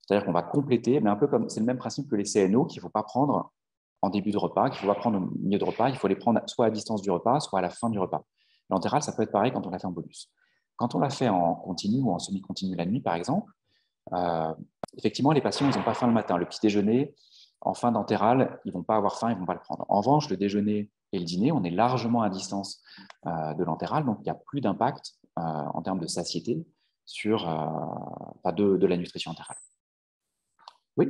C'est-à-dire qu'on va compléter, mais un peu comme c'est le même principe que les CNO qu'il ne faut pas prendre en début de repas, qu'il ne faut pas prendre au milieu de repas, il faut les prendre soit à distance du repas, soit à la fin du repas. L'entéral, ça peut être pareil quand on l'a fait en bolus. Quand on l'a fait en continu ou en semi-continu la nuit, par exemple, effectivement, les patients, ils n'ont pas faim le matin. Le petit déjeuner, en fin d'entéral, ils ne vont pas avoir faim, ils ne vont pas le prendre. En revanche, le déjeuner et le dîner, on est largement à distance de l'entéral, donc il n'y a plus d'impact en termes de satiété de la nutrition entérale. Oui.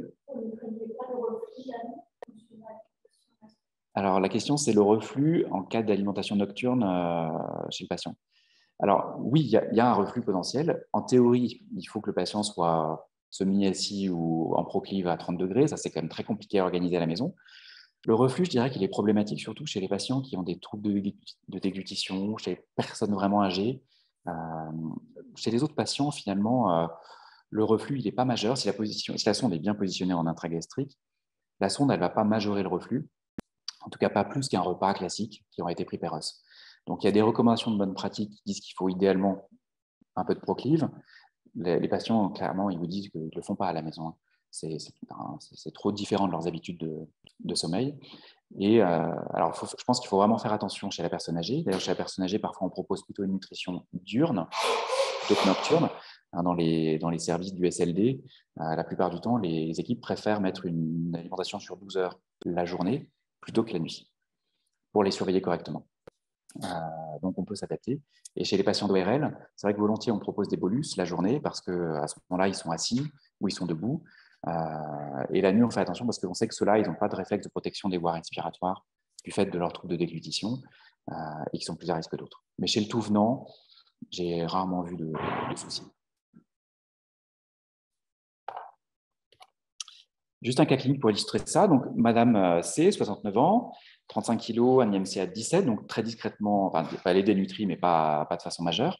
Alors, la question, c'est le reflux en cas d'alimentation nocturne chez le patient. Alors, oui, il y a un reflux potentiel. En théorie, il faut que le patient soit semi-assis ou en proclive à 30 degrés. Ça, c'est quand même très compliqué à organiser à la maison. Le reflux, je dirais qu'il est problématique surtout chez les patients qui ont des troubles de déglutition, chez les personnes vraiment âgées. Chez les autres patients, finalement, le reflux, il n'est pas majeur. Si la sonde est bien positionnée en intragastrique, la sonde, elle ne va pas majorer le reflux, en tout cas pas plus qu'un repas classique qui aurait été pris per os. Donc, il y a des recommandations de bonne pratique qui disent qu'il faut idéalement un peu de proclive. Les patients, clairement, ils vous disent qu'ils ne le font pas à la maison. C'est trop différent de leurs habitudes de sommeil. Et alors, je pense qu'il faut vraiment faire attention chez la personne âgée. D'ailleurs, chez la personne âgée, parfois, on propose plutôt une nutrition diurne plutôt que nocturne. Dans les services du SLD, la plupart du temps, les équipes préfèrent mettre une alimentation sur 12 heures la journée plutôt que la nuit pour les surveiller correctement. Donc, on peut s'adapter. Et chez les patients d'ORL, c'est vrai que volontiers, on propose des bolus la journée parce qu'à ce moment-là, ils sont assis ou ils sont debout. Et la nuit, on fait attention parce qu'on sait que ceux-là, ils n'ont pas de réflexe de protection des voies respiratoires du fait de leur trouble de déglutition et qui sont plus à risque que d'autres. Mais chez le tout venant, j'ai rarement vu de soucis. Juste un cas clinique pour illustrer ça. Donc, Madame C, 69 ans, 35 kg, un IMC à 17, donc très discrètement, enfin, elle est dénutrie, mais pas de façon majeure.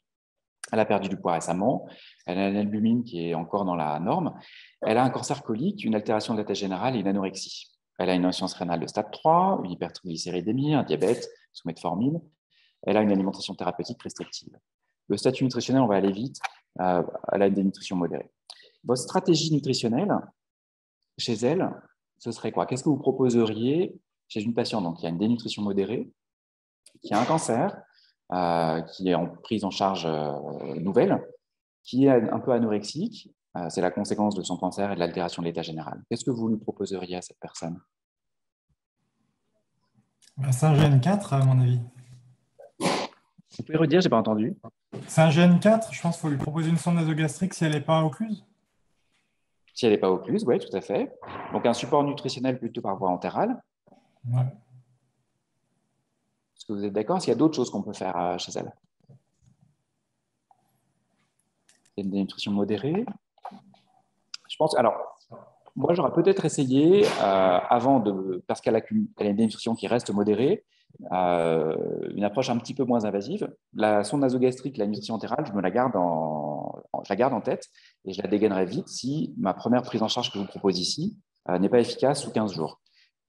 Elle a perdu du poids récemment. Elle a une albumine qui est encore dans la norme. Elle a un cancer colique, une altération de la thèse générale et une anorexie. Elle a une insuffisance rénale de stade 3, une hypertriglycéridémie, un diabète sous metformine. Elle a une alimentation thérapeutique restrictive. Le statut nutritionnel, on va aller vite. Elle a une dénutrition modérée. Votre stratégie nutritionnelle, chez elle, ce serait quoi? Qu'est-ce que vous proposeriez chez une patiente donc, qui a une dénutrition modérée, qui a un cancer, qui est en prise en charge nouvelle, qui est un peu anorexique, c'est la conséquence de son cancer et de l'altération de l'état général. Qu'est-ce que vous lui proposeriez à cette personne? C'est un GN4, à mon avis. Vous pouvez redire, je n'ai pas entendu. C'est un GN4, je pense qu'il faut lui proposer une sonde nasogastrique si elle n'est pas occluse. Si elle n'est pas occluse, oui, tout à fait. Donc un support nutritionnel plutôt par voie entérale. Ouais. Est-ce que vous êtes d'accord? Est-ce qu'il y a d'autres choses qu'on peut faire chez elle? Il y a une dénutrition modérée. Je pense, alors, moi, j'aurais peut-être essayé, parce qu'elle a une dénutrition qui reste modérée, une approche un petit peu moins invasive. La sonde nasogastrique, la nutrition entérale, je la garde en tête et je la dégainerai vite si ma première prise en charge que je vous propose ici n'est pas efficace sous 15 jours.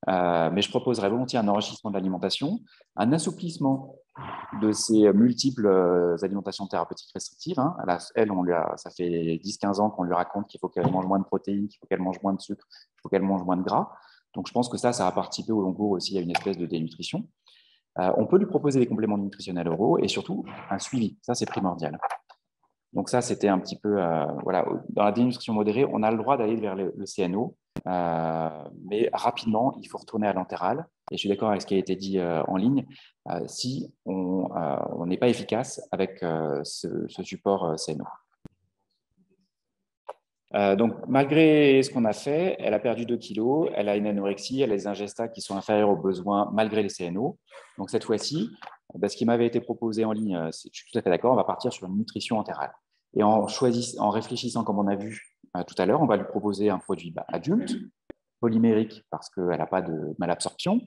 Mais je proposerais volontiers un enrichissement de l'alimentation, un assouplissement de ces multiples alimentations thérapeutiques restrictives. Hein. Elle, ça fait 10-15 ans qu'on lui raconte qu'il faut qu'elle mange moins de protéines, qu'il faut qu'elle mange moins de sucre, qu'il faut qu'elle mange moins de gras. Donc, je pense que ça a participé au long cours aussi à une espèce de dénutrition. On peut lui proposer des compléments nutritionnels oraux et surtout un suivi. Ça, c'est primordial. Donc ça, c'était un petit peu… voilà, dans la dénutrition modérée, on a le droit d'aller vers le CNO, mais rapidement, il faut retourner à l'entéral. Et je suis d'accord avec ce qui a été dit en ligne, si on n'est pas efficace avec ce support CNO. Donc, malgré ce qu'on a fait, elle a perdu 2 kilos, elle a une anorexie, elle a des ingestats qui sont inférieurs aux besoins malgré les CNO. Donc, cette fois-ci, ce qui m'avait été proposé en ligne, je suis tout à fait d'accord, on va partir sur une nutrition entérale. Et en réfléchissant, comme on a vu tout à l'heure, on va lui proposer un produit adulte, polymérique parce qu'elle n'a pas de malabsorption,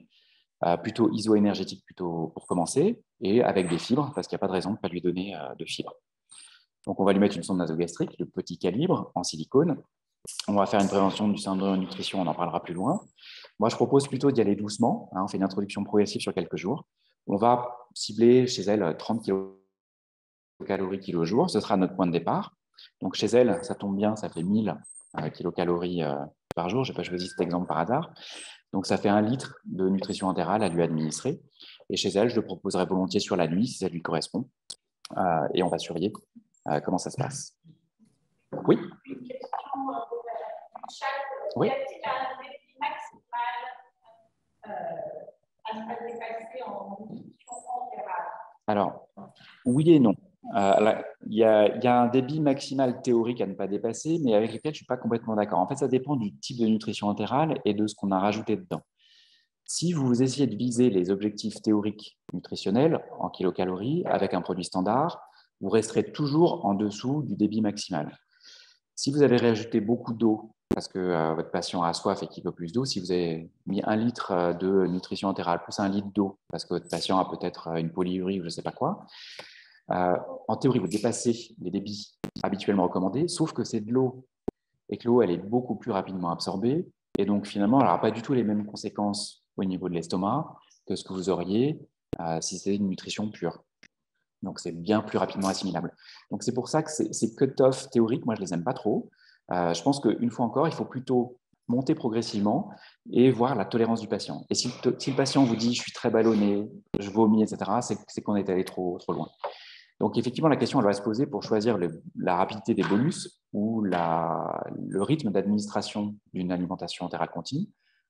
plutôt isoénergétique plutôt pour commencer, et avec des fibres parce qu'il n'y a pas de raison de ne pas lui donner de fibres. Donc, on va lui mettre une sonde nasogastrique de petit calibre en silicone. On va faire une prévention du syndrome de nutrition, on en parlera plus loin. Moi, je propose plutôt d'y aller doucement. Hein, on fait une introduction progressive sur quelques jours. On va cibler chez elle 30 kilocalories kilo jour. Ce sera notre point de départ. Donc, chez elle, ça tombe bien, ça fait 1000 kilocalories par jour. Je n'ai pas choisi cet exemple par hasard. Donc, ça fait 1 litre de nutrition entérale à lui administrer. Et chez elle, je le proposerai volontiers sur la nuit si ça lui correspond. Et on va surveiller comment ça se passe. Oui. Une question oui. Y a-t-il un défi maximal à ne pas dépasser en nutrition entérale? Alors, oui et non. Il y a un débit maximal théorique à ne pas dépasser, mais avec lequel je ne suis pas complètement d'accord. En fait, ça dépend du type de nutrition entérale et de ce qu'on a rajouté dedans. Si vous essayez de viser les objectifs théoriques nutritionnels en kilocalories avec un produit standard, vous resterez toujours en dessous du débit maximal. Si vous avez rajouté beaucoup d'eau parce que votre patient a soif et qu'il veut plus d'eau, si vous avez mis 1 litre de nutrition entérale plus 1 litre d'eau parce que votre patient a peut-être une polyurie ou je ne sais pas quoi, en théorie, vous dépassez les débits habituellement recommandés, sauf que c'est de l'eau et que l'eau, elle est beaucoup plus rapidement absorbée et donc finalement, elle n'aura pas du tout les mêmes conséquences au niveau de l'estomac que ce que vous auriez si c'était une nutrition pure. Donc, c'est bien plus rapidement assimilable. Donc, c'est pour ça que ces cut-off théoriques, moi, je ne les aime pas trop. Je pense qu'une fois encore, il faut plutôt monter progressivement et voir la tolérance du patient. Et si le patient vous dit « je suis très ballonné, je vomis, etc. », c'est qu'on est allé trop loin. Donc, effectivement, la question, elle va se poser pour choisir la rapidité des bolus ou le rythme d'administration d'une alimentation entérale continue.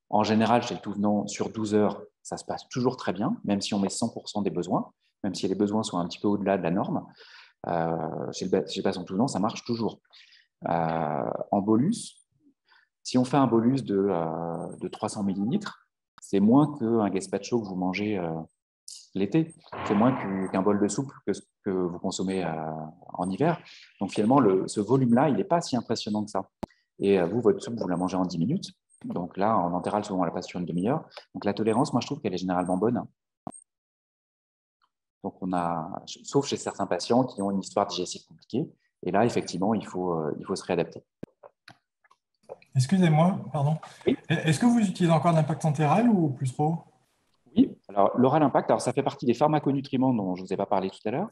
En général, chez le tout venant, sur 12 heures, ça se passe toujours très bien, même si on met 100% des besoins, même si les besoins sont un petit peu au-delà de la norme. Chez le patient tout venant, ça marche toujours. En bolus, si on fait un bolus de 300 millilitres, c'est moins qu'un gazpacho que vous mangez l'été. C'est moins qu'un bol de soupe que ce que vous consommez en hiver. Donc finalement, ce volume-là, il n'est pas si impressionnant que ça. Et vous, votre soupe, vous la mangez en 10 minutes. Donc là, en entéral, souvent, on la passe sur une demi-heure. Donc la tolérance, moi, je trouve qu'elle est généralement bonne. Donc sauf chez certains patients qui ont une histoire digestive compliquée. Et là, effectivement, il faut se réadapter. Excusez-moi, pardon. Oui. Est-ce que vous utilisez encore l'impact entéral ou plus trop? Oui, alors l'oral impact, alors ça fait partie des pharmaconutriments dont je ne vous ai pas parlé tout à l'heure.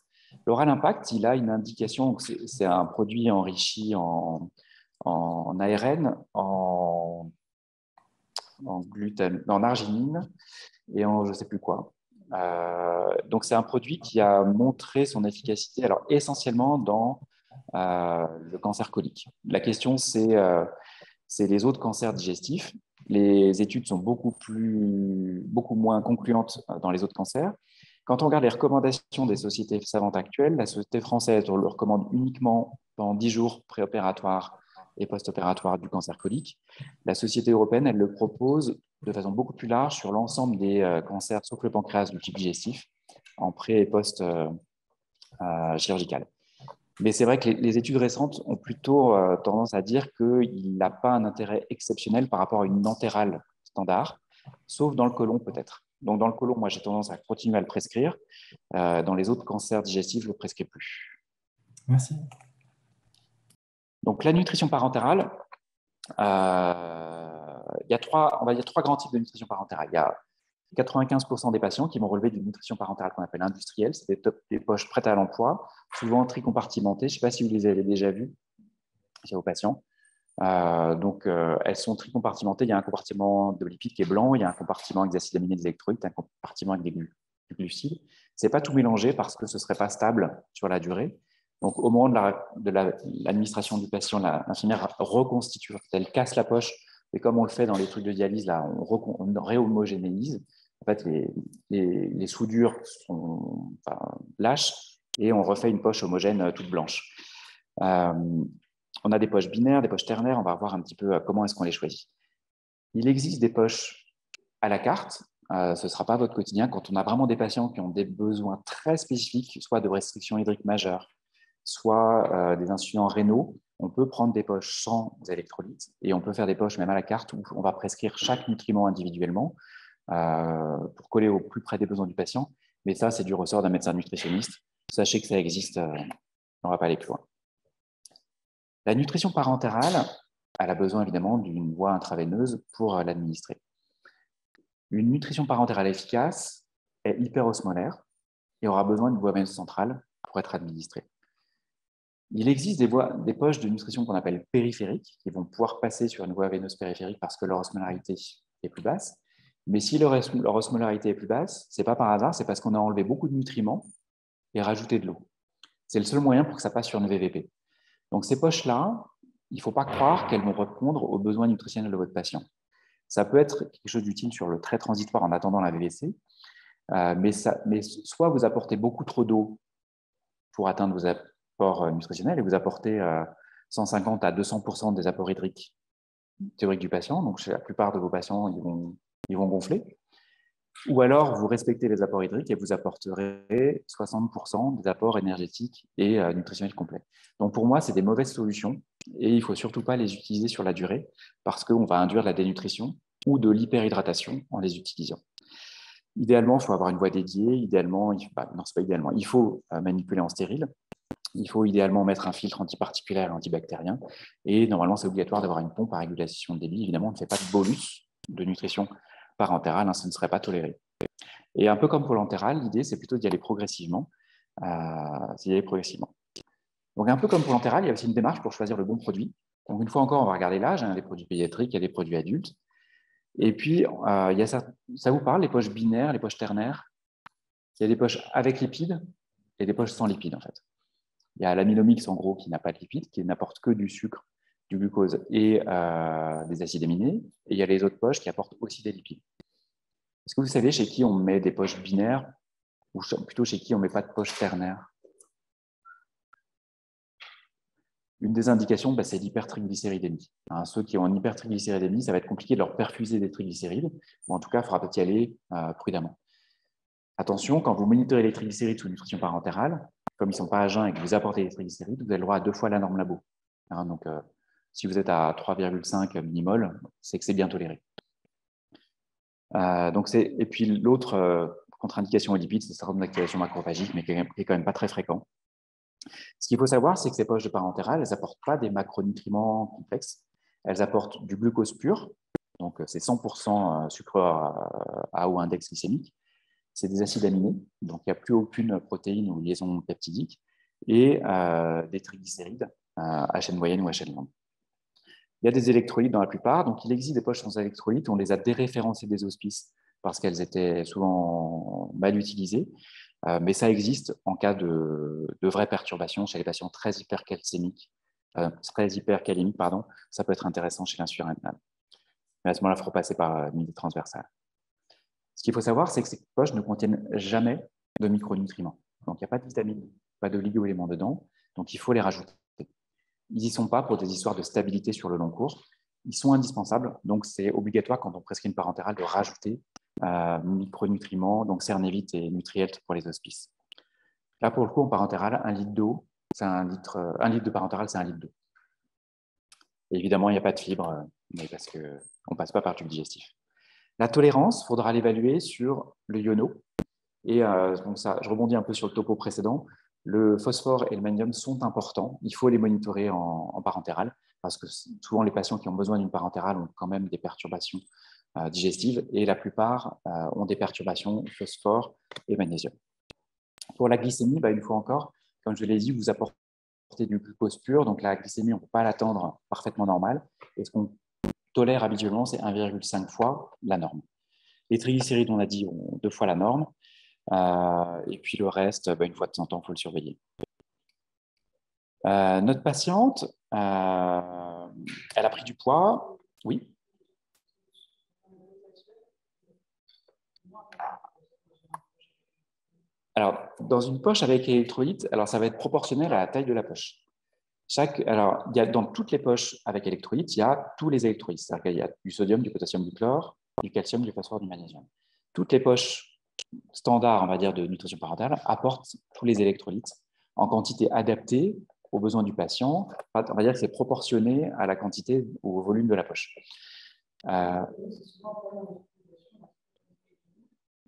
L'oral impact, il a une indication, c'est un produit enrichi en ARN, en gluten, en arginine et en je ne sais plus quoi. Donc c'est un produit qui a montré son efficacité, alors essentiellement dans le cancer colique. La question, c'est les autres cancers digestifs. Les études sont beaucoup moins concluantes dans les autres cancers. Quand on regarde les recommandations des sociétés savantes actuelles, la société française le recommande uniquement pendant 10 jours préopératoires et post-opératoires du cancer colique. La société européenne, elle le propose de façon beaucoup plus large sur l'ensemble des cancers, sauf le pancréas du type digestif, en pré- et post-chirurgical. Mais c'est vrai que les études récentes ont plutôt tendance à dire qu'il n'a pas un intérêt exceptionnel par rapport à une entérale standard, sauf dans le côlon peut-être. Donc, dans le côlon, moi, j'ai tendance à continuer à le prescrire. Dans les autres cancers digestifs, je ne le prescris plus. Merci. Donc, la nutrition parentérale, il y a trois grands types de nutrition parentérale. Il y a 95% des patients qui vont relever d'une nutrition parentérale qu'on appelle industrielle. C'est des poches prêtes à l'emploi, souvent tricompartimentées. Je ne sais pas si vous les avez déjà vues chez vos patients. Elles sont tricompartimentées. Il y a un compartiment de lipides qui est blanc, il y a un compartiment avec des acides aminés, des électrolytes, un compartiment avec du glucide. Ce n'est pas tout mélangé parce que ce ne serait pas stable sur la durée. Donc, au moment de l'administration du patient, l'infirmière reconstitue, elle casse la poche, et comme on le fait dans les trucs de dialyse, là, on réhomogénéise. En fait, les soudures sont lâches et on refait une poche homogène toute blanche. On a des poches binaires, des poches ternaires. On va voir un petit peu comment est-ce qu'on les choisit. Il existe des poches à la carte. Ce ne sera pas votre quotidien. Quand on a vraiment des patients qui ont des besoins très spécifiques, soit de restrictions hydriques majeures, soit des insuffisants rénaux, on peut prendre des poches sans électrolytes et on peut faire des poches même à la carte où on va prescrire chaque nutriment individuellement pour coller au plus près des besoins du patient. Mais ça, c'est du ressort d'un médecin nutritionniste. Sachez que ça existe, on ne va pas aller plus loin. La nutrition parentérale, elle a besoin évidemment d'une voie intraveineuse pour l'administrer. Une nutrition parentérale efficace est hyperosmolaire et aura besoin d'une voie veineuse centrale pour être administrée. Il existe des poches de nutrition qu'on appelle périphériques qui vont pouvoir passer sur une voie veineuse périphérique parce que leur osmolarité est plus basse. Mais si leur osmolarité est plus basse, ce n'est pas par hasard, c'est parce qu'on a enlevé beaucoup de nutriments et rajouté de l'eau. C'est le seul moyen pour que ça passe sur une VVP. Donc, ces poches-là, il ne faut pas croire qu'elles vont répondre aux besoins nutritionnels de votre patient. Ça peut être quelque chose d'utile sur le trait transitoire en attendant la VVC, mais soit vous apportez beaucoup trop d'eau pour atteindre vos apports nutritionnels et vous apportez 150 à 200% des apports hydriques théoriques du patient. Donc, chez la plupart de vos patients, ils vont gonfler. Ou alors, vous respectez les apports hydriques et vous apporterez 60% des apports énergétiques et nutritionnels complets. Donc, pour moi, c'est des mauvaises solutions et il ne faut surtout pas les utiliser sur la durée parce qu'on va induire de la dénutrition ou de l'hyperhydratation en les utilisant. Idéalement, il faut avoir une voie dédiée. Idéalement, non, c'est pas idéalement. Il faut manipuler en stérile. Il faut idéalement mettre un filtre antiparticulaire et antibactérien. Et normalement, c'est obligatoire d'avoir une pompe à régulation de débit. Évidemment, on ne fait pas de bolus de nutrition parentérale, hein, ça ne serait pas toléré. Et un peu comme pour l'entéral, l'idée, c'est plutôt d'y aller progressivement. Donc, un peu comme pour l'entéral, il y a aussi une démarche pour choisir le bon produit. Donc, une fois encore, on va regarder l'âge. Il y a des produits pédiatriques, il y a des produits adultes. Et puis, il y a ça vous parle, les poches binaires, les poches ternaires. Il y a des poches avec lipides et des poches sans lipides, en fait. Il y a l'aminomix, en gros, qui n'a pas de lipides, qui n'apporte que du sucre, du glucose et des acides aminés. Et il y a les autres poches qui apportent aussi des lipides. Est-ce que vous savez chez qui on met des poches binaires ou plutôt chez qui on ne met pas de poches ternaires? Une des indications, c'est l'hypertriglycéridémie. Ceux qui ont une hypertriglycéridémie, ça va être compliqué de leur perfuser des triglycérides. Ou en tout cas, il faudra peut-être y aller prudemment. Attention, quand vous monitorez les triglycérides sous nutrition parentérale, comme ils ne sont pas à jeun et que vous apportez les triglycérides, vous avez le droit à 2 fois la norme labo. Donc, si vous êtes à 3,5 millimol, c'est que c'est bien toléré. Et puis l'autre contre-indication aux lipides, c'est le syndrome d'activation macrophagique, mais qui n'est quand même pas très fréquent. Ce qu'il faut savoir, c'est que ces poches de parentérale, elles n'apportent pas des macronutriments complexes. Elles apportent du glucose pur, donc c'est 100% sucre à haut index glycémique. C'est des acides aminés, donc il n'y a plus aucune protéine ou liaison peptidique, et des triglycérides à chaîne moyenne ou à chaîne longue. Il y a des électrolytes dans la plupart, donc il existe des poches sans électrolytes. On les a déréférencées des hospices parce qu'elles étaient souvent mal utilisées. Mais ça existe en cas de vraies perturbations chez les patients très hypercalémiques. Ça peut être intéressant chez l'insuffisance rénale. Mais à ce moment-là, il faut repasser par une unité transversale. Ce qu'il faut savoir, c'est que ces poches ne contiennent jamais de micronutriments. Donc, il n'y a pas de vitamines, pas de oligo-éléments dedans. Donc, il faut les rajouter. Ils n'y sont pas pour des histoires de stabilité sur le long cours. Ils sont indispensables. Donc, c'est obligatoire quand on prescrit une parentérale de rajouter micronutriments, donc Cernevite et Nutrielt pour les hospices. Là, pour le coup, en parentérale, 1 litre d'eau, c'est 1 litre de parentérale, c'est 1 litre d'eau. Évidemment, il n'y a pas de fibres, mais parce qu'on ne passe pas par le tube digestif. La tolérance, il faudra l'évaluer sur le iono. Et donc ça, je rebondis un peu sur le topo précédent. Le phosphore et le magnésium sont importants. Il faut les monitorer en parentéral parce que souvent les patients qui ont besoin d'une parentérale ont quand même des perturbations digestives et la plupart ont des perturbations phosphore et magnésium. Pour la glycémie, une fois encore, comme je l'ai dit, vous apportez du glucose pur, donc la glycémie, on ne peut pas l'attendre parfaitement normale. Et ce qu'on tolère habituellement, c'est 1,5 fois la norme. Les triglycérides, on a dit, ont 2 fois la norme. Et puis le reste, une fois de temps en temps, il faut le surveiller. Notre patiente, elle a pris du poids. Oui. Alors, dans une poche avec électrolyte, alors ça va être proportionnel à la taille de la poche. Dans toutes les poches avec électrolyte, il y a tous les électrolytes. C'est-à-dire qu'il y a du sodium, du potassium, du chlore, du calcium, du phosphore, du magnésium. Toutes les poches standards, on va dire, de nutrition parentale apportent tous les électrolytes en quantité adaptée aux besoins du patient. On va dire que c'est proportionné à la quantité ou au volume de la poche.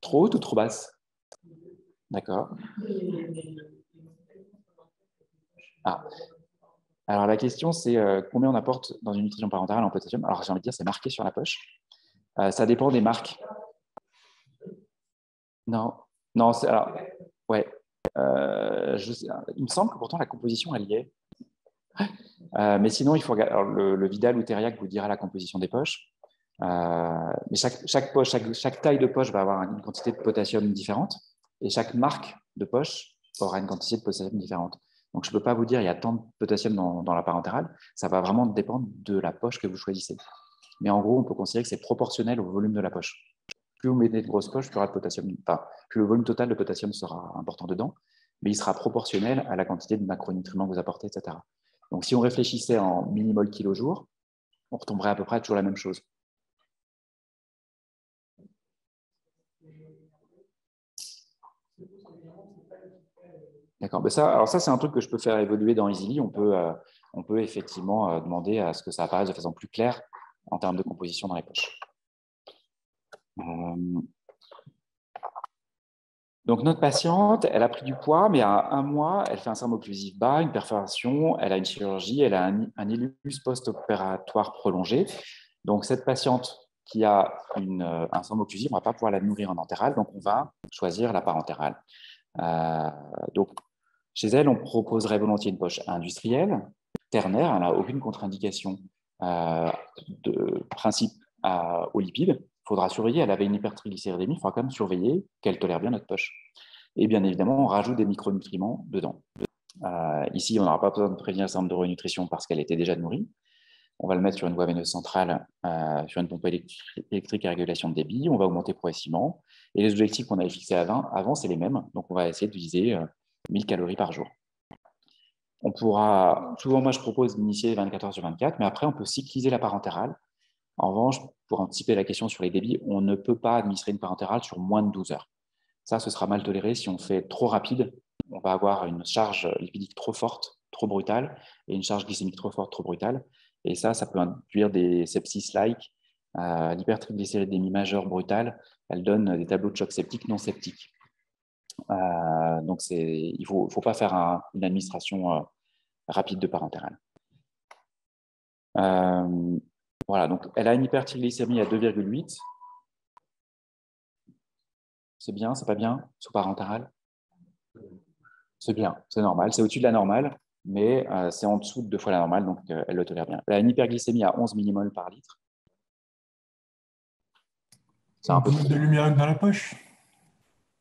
Trop haute ou trop basse? D'accord. Alors, la question, c'est combien on apporte dans une nutrition parentale en potassium? Alors, j'ai envie de dire, c'est marqué sur la poche. Ça dépend des marques. Non, alors, ouais. Il me semble que pourtant, la composition, elle y est. Mais sinon, il faut regarder. Alors, le Vidal ou Teriac vous dira la composition des poches. Mais chaque taille de poche va avoir une quantité de potassium différente. Et chaque marque de poche aura une quantité de potassium différente. Donc, je ne peux pas vous dire il y a tant de potassium dans la parentérale. Ça va vraiment dépendre de la poche que vous choisissez. Mais en gros, on peut considérer que c'est proportionnel au volume de la poche. Plus vous mettez de grosses poches, plus le volume total de potassium sera important dedans, mais il sera proportionnel à la quantité de macronutriments que vous apportez, etc. Donc, si on réfléchissait en millimol kilo-jour, on retomberait à peu près toujours la même chose. D'accord. Ça, c'est un truc que je peux faire évoluer dans EasyLy. On peut effectivement demander à ce que ça apparaisse de façon plus claire en termes de composition dans les poches. Donc, notre patiente, elle a pris du poids, mais à 1 mois, elle fait un syndrome occlusif bas, une perforation, elle a une chirurgie, elle a un illus post-opératoire prolongé. Donc, cette patiente qui a un syndrome occlusif, on ne va pas pouvoir la nourrir en entérale, donc on va choisir la parentérale. Donc, chez elle, on proposerait volontiers une poche industrielle, ternaire, elle n'a aucune contre-indication de principe aux lipides. Il faudra surveiller, elle avait une hypertriglycéridémie, il faudra quand même surveiller qu'elle tolère bien notre poche. Et bien évidemment, on rajoute des micronutriments dedans. Ici, on n'aura pas besoin de prévenir le syndrome de renutrition parce qu'elle était déjà nourrie. On va le mettre sur une voie veineuse centrale, sur une pompe électrique à régulation de débit. On va augmenter progressivement. Et les objectifs qu'on avait fixés avant, c'est les mêmes. Donc, on va essayer de viser 1000 calories par jour. Souvent, moi, je propose d'initier 24 heures sur 24, mais après, on peut cycliser la parentérale. En revanche, pour anticiper la question sur les débits, on ne peut pas administrer une parentérale sur moins de 12 heures. Ça, ce sera mal toléré. Si on fait trop rapide, on va avoir une charge lipidique trop forte, trop brutale, et une charge glycémique trop forte, trop brutale. Et ça peut induire des sepsis-like, l'hypertriglycéridémie majeure brutale. Elle donne des tableaux de choc septique non septiques. Donc, il ne faut pas faire une administration rapide de parentérale. Voilà, donc elle a une hypertriglycémie à 2,8. C'est bien, c'est pas bien, sous parentérale? C'est bien, c'est normal, c'est au-dessus de la normale, mais c'est en dessous de 2 fois la normale, donc elle le tolère bien. Elle a une hyperglycémie à 11 millimoles par litre. C'est un peu de lumière dans la poche.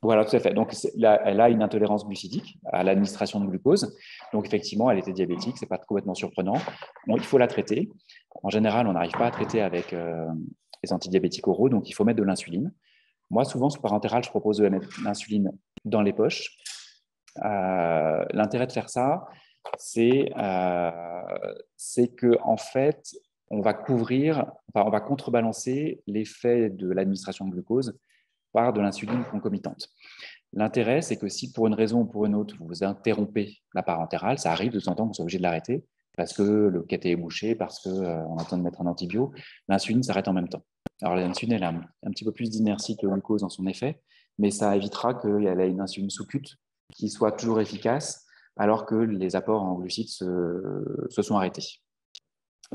Voilà, tout à fait. Donc, elle a une intolérance glucidique à l'administration de glucose. Donc, effectivement, elle était diabétique. Ce n'est pas complètement surprenant. Il faut la traiter. En général, on n'arrive pas à traiter avec les antidiabétiques oraux. Donc, il faut mettre de l'insuline. Moi, souvent, sous parentérale, je propose de mettre l'insuline dans les poches. L'intérêt de faire ça, c'est que, en fait, on va contrebalancer l'effet de l'administration de glucose par de l'insuline concomitante. L'intérêt, c'est que si pour une raison ou pour une autre, vous interrompez la parentérale, ça arrive de temps en temps que vous soyez obligé de l'arrêter parce que le caté est bouché, parce qu'on a besoin de mettre un antibio, l'insuline s'arrête en même temps. Alors l'insuline, elle a un petit peu plus d'inertie que le glucose dans son effet, mais ça évitera qu'elle ait une insuline sous-cute qui soit toujours efficace, alors que les apports en glucides se sont arrêtés.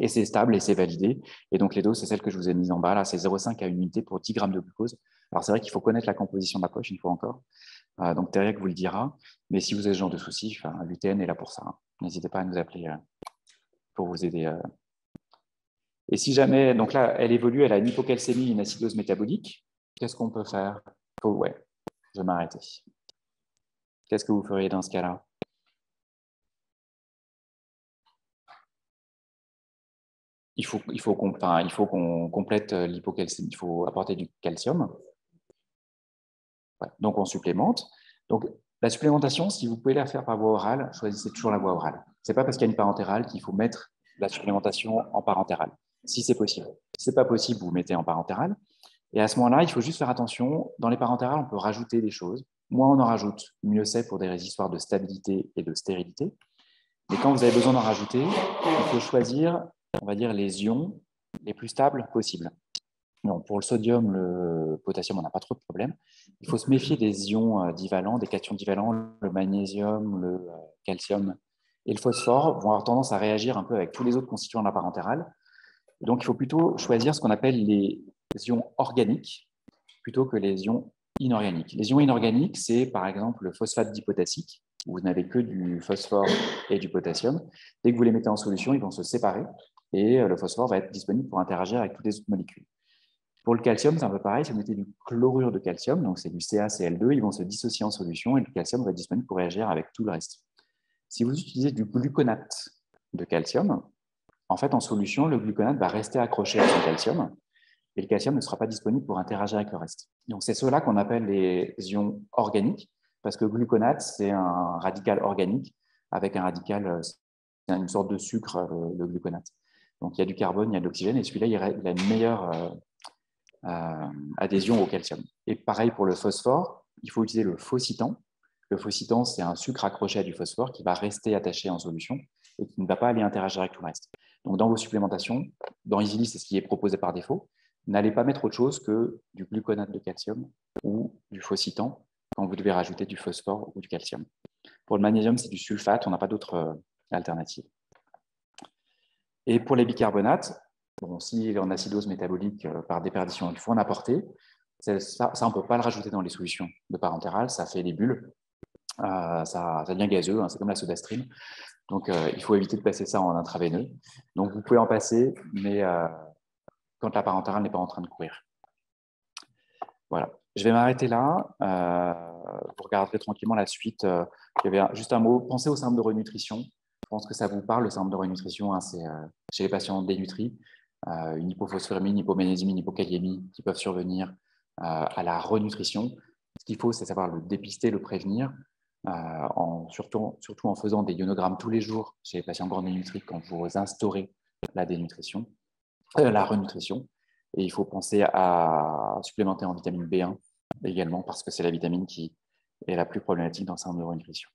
Et c'est stable et c'est validé. Et donc les doses, c'est celles que je vous ai mises en bas, là, c'est 0,5 à 1 unité pour 10 grammes de glucose. Alors c'est vrai qu'il faut connaître la composition de la poche, une fois encore. Donc Thériac vous le dira. Mais si vous avez ce genre de soucis, l'UTN est là pour ça. Hein. N'hésitez pas à nous appeler pour vous aider. Et si jamais, donc là, elle évolue, elle a une hypocalcémie, une acidose métabolique, qu'est-ce qu'on peut faire? Ouais, je vais m'arrêter. Qu'est-ce que vous feriez dans ce cas-là? Il faut qu'on complète l'hypocalcémie, il faut apporter du calcium. Ouais, donc, on supplémente. Donc, la supplémentation, si vous pouvez la faire par voie orale, choisissez toujours la voie orale. Ce n'est pas parce qu'il y a une parentérale qu'il faut mettre la supplémentation en parentérale, si c'est possible. Si ce n'est pas possible, vous mettez en parentérale. Et à ce moment-là, il faut juste faire attention. Dans les parentérales, on peut rajouter des choses. Moins on en rajoute, mieux c'est pour des histoires de stabilité et de stérilité. Mais quand vous avez besoin d'en rajouter, il faut choisir, on va dire, les ions les plus stables possibles. Non, pour le sodium, le potassium, on n'a pas trop de problème. Il faut se méfier des ions divalents, des cations divalents, le magnésium, le calcium et le phosphore vont avoir tendance à réagir un peu avec tous les autres constituants de la parentérale. Donc, il faut plutôt choisir ce qu'on appelle les ions organiques plutôt que les ions inorganiques. Les ions inorganiques, c'est par exemple le phosphate dipotassique, où vous n'avez que du phosphore et du potassium. Dès que vous les mettez en solution, ils vont se séparer et le phosphore va être disponible pour interagir avec toutes les autres molécules. Pour le calcium, c'est un peu pareil. Si vous mettez du chlorure de calcium, donc c'est du CaCl2, ils vont se dissocier en solution et le calcium va être disponible pour réagir avec tout le reste. Si vous utilisez du gluconate de calcium, en fait, en solution, le gluconate va rester accroché à son calcium et le calcium ne sera pas disponible pour interagir avec le reste. Donc, c'est ceux-là qu'on appelle les ions organiques, parce que gluconate, c'est un radical organique avec un radical, c'est une sorte de sucre, le gluconate. Donc, il y a du carbone, il y a de l'oxygène, et celui-là, il a une meilleure adhésion au calcium. Et pareil pour le phosphore, il faut utiliser le phocitan. Le phocitan, c'est un sucre accroché à du phosphore qui va rester attaché en solution et qui ne va pas aller interagir avec tout le reste. Donc, dans vos supplémentations, dans EasyList, c'est ce qui est proposé par défaut, n'allez pas mettre autre chose que du gluconate de calcium ou du phocitan quand vous devez rajouter du phosphore ou du calcium. Pour le magnésium, c'est du sulfate, on n'a pas d'autre alternative. Et pour les bicarbonates, bon, si en acidose métabolique par déperdition, il faut en apporter. Ça on ne peut pas le rajouter dans les solutions de parentérale, ça fait des bulles, ça devient gazeux, hein, c'est comme la sodastream. Donc, il faut éviter de passer ça en intraveineux. Donc, vous pouvez en passer, mais quand la parentérale n'est pas en train de courir. Voilà. Je vais m'arrêter là. Vous regarderez tranquillement la suite. Il y avait juste un mot. Pensez au syndrome de renutrition. Je pense que ça vous parle, le syndrome de renutrition. Hein, c'est chez les patients dénutris, une hypophosphorémie, une hypomagnésémie, une hypokaliémie qui peuvent survenir à la renutrition. Ce qu'il faut, c'est savoir le dépister, le prévenir, surtout en faisant des ionogrammes tous les jours chez les patients grand dénutris quand vous instaurez la dénutrition, la renutrition. Et il faut penser à supplémenter en vitamine B1 également parce que c'est la vitamine qui est la plus problématique dans le syndrome de renutrition.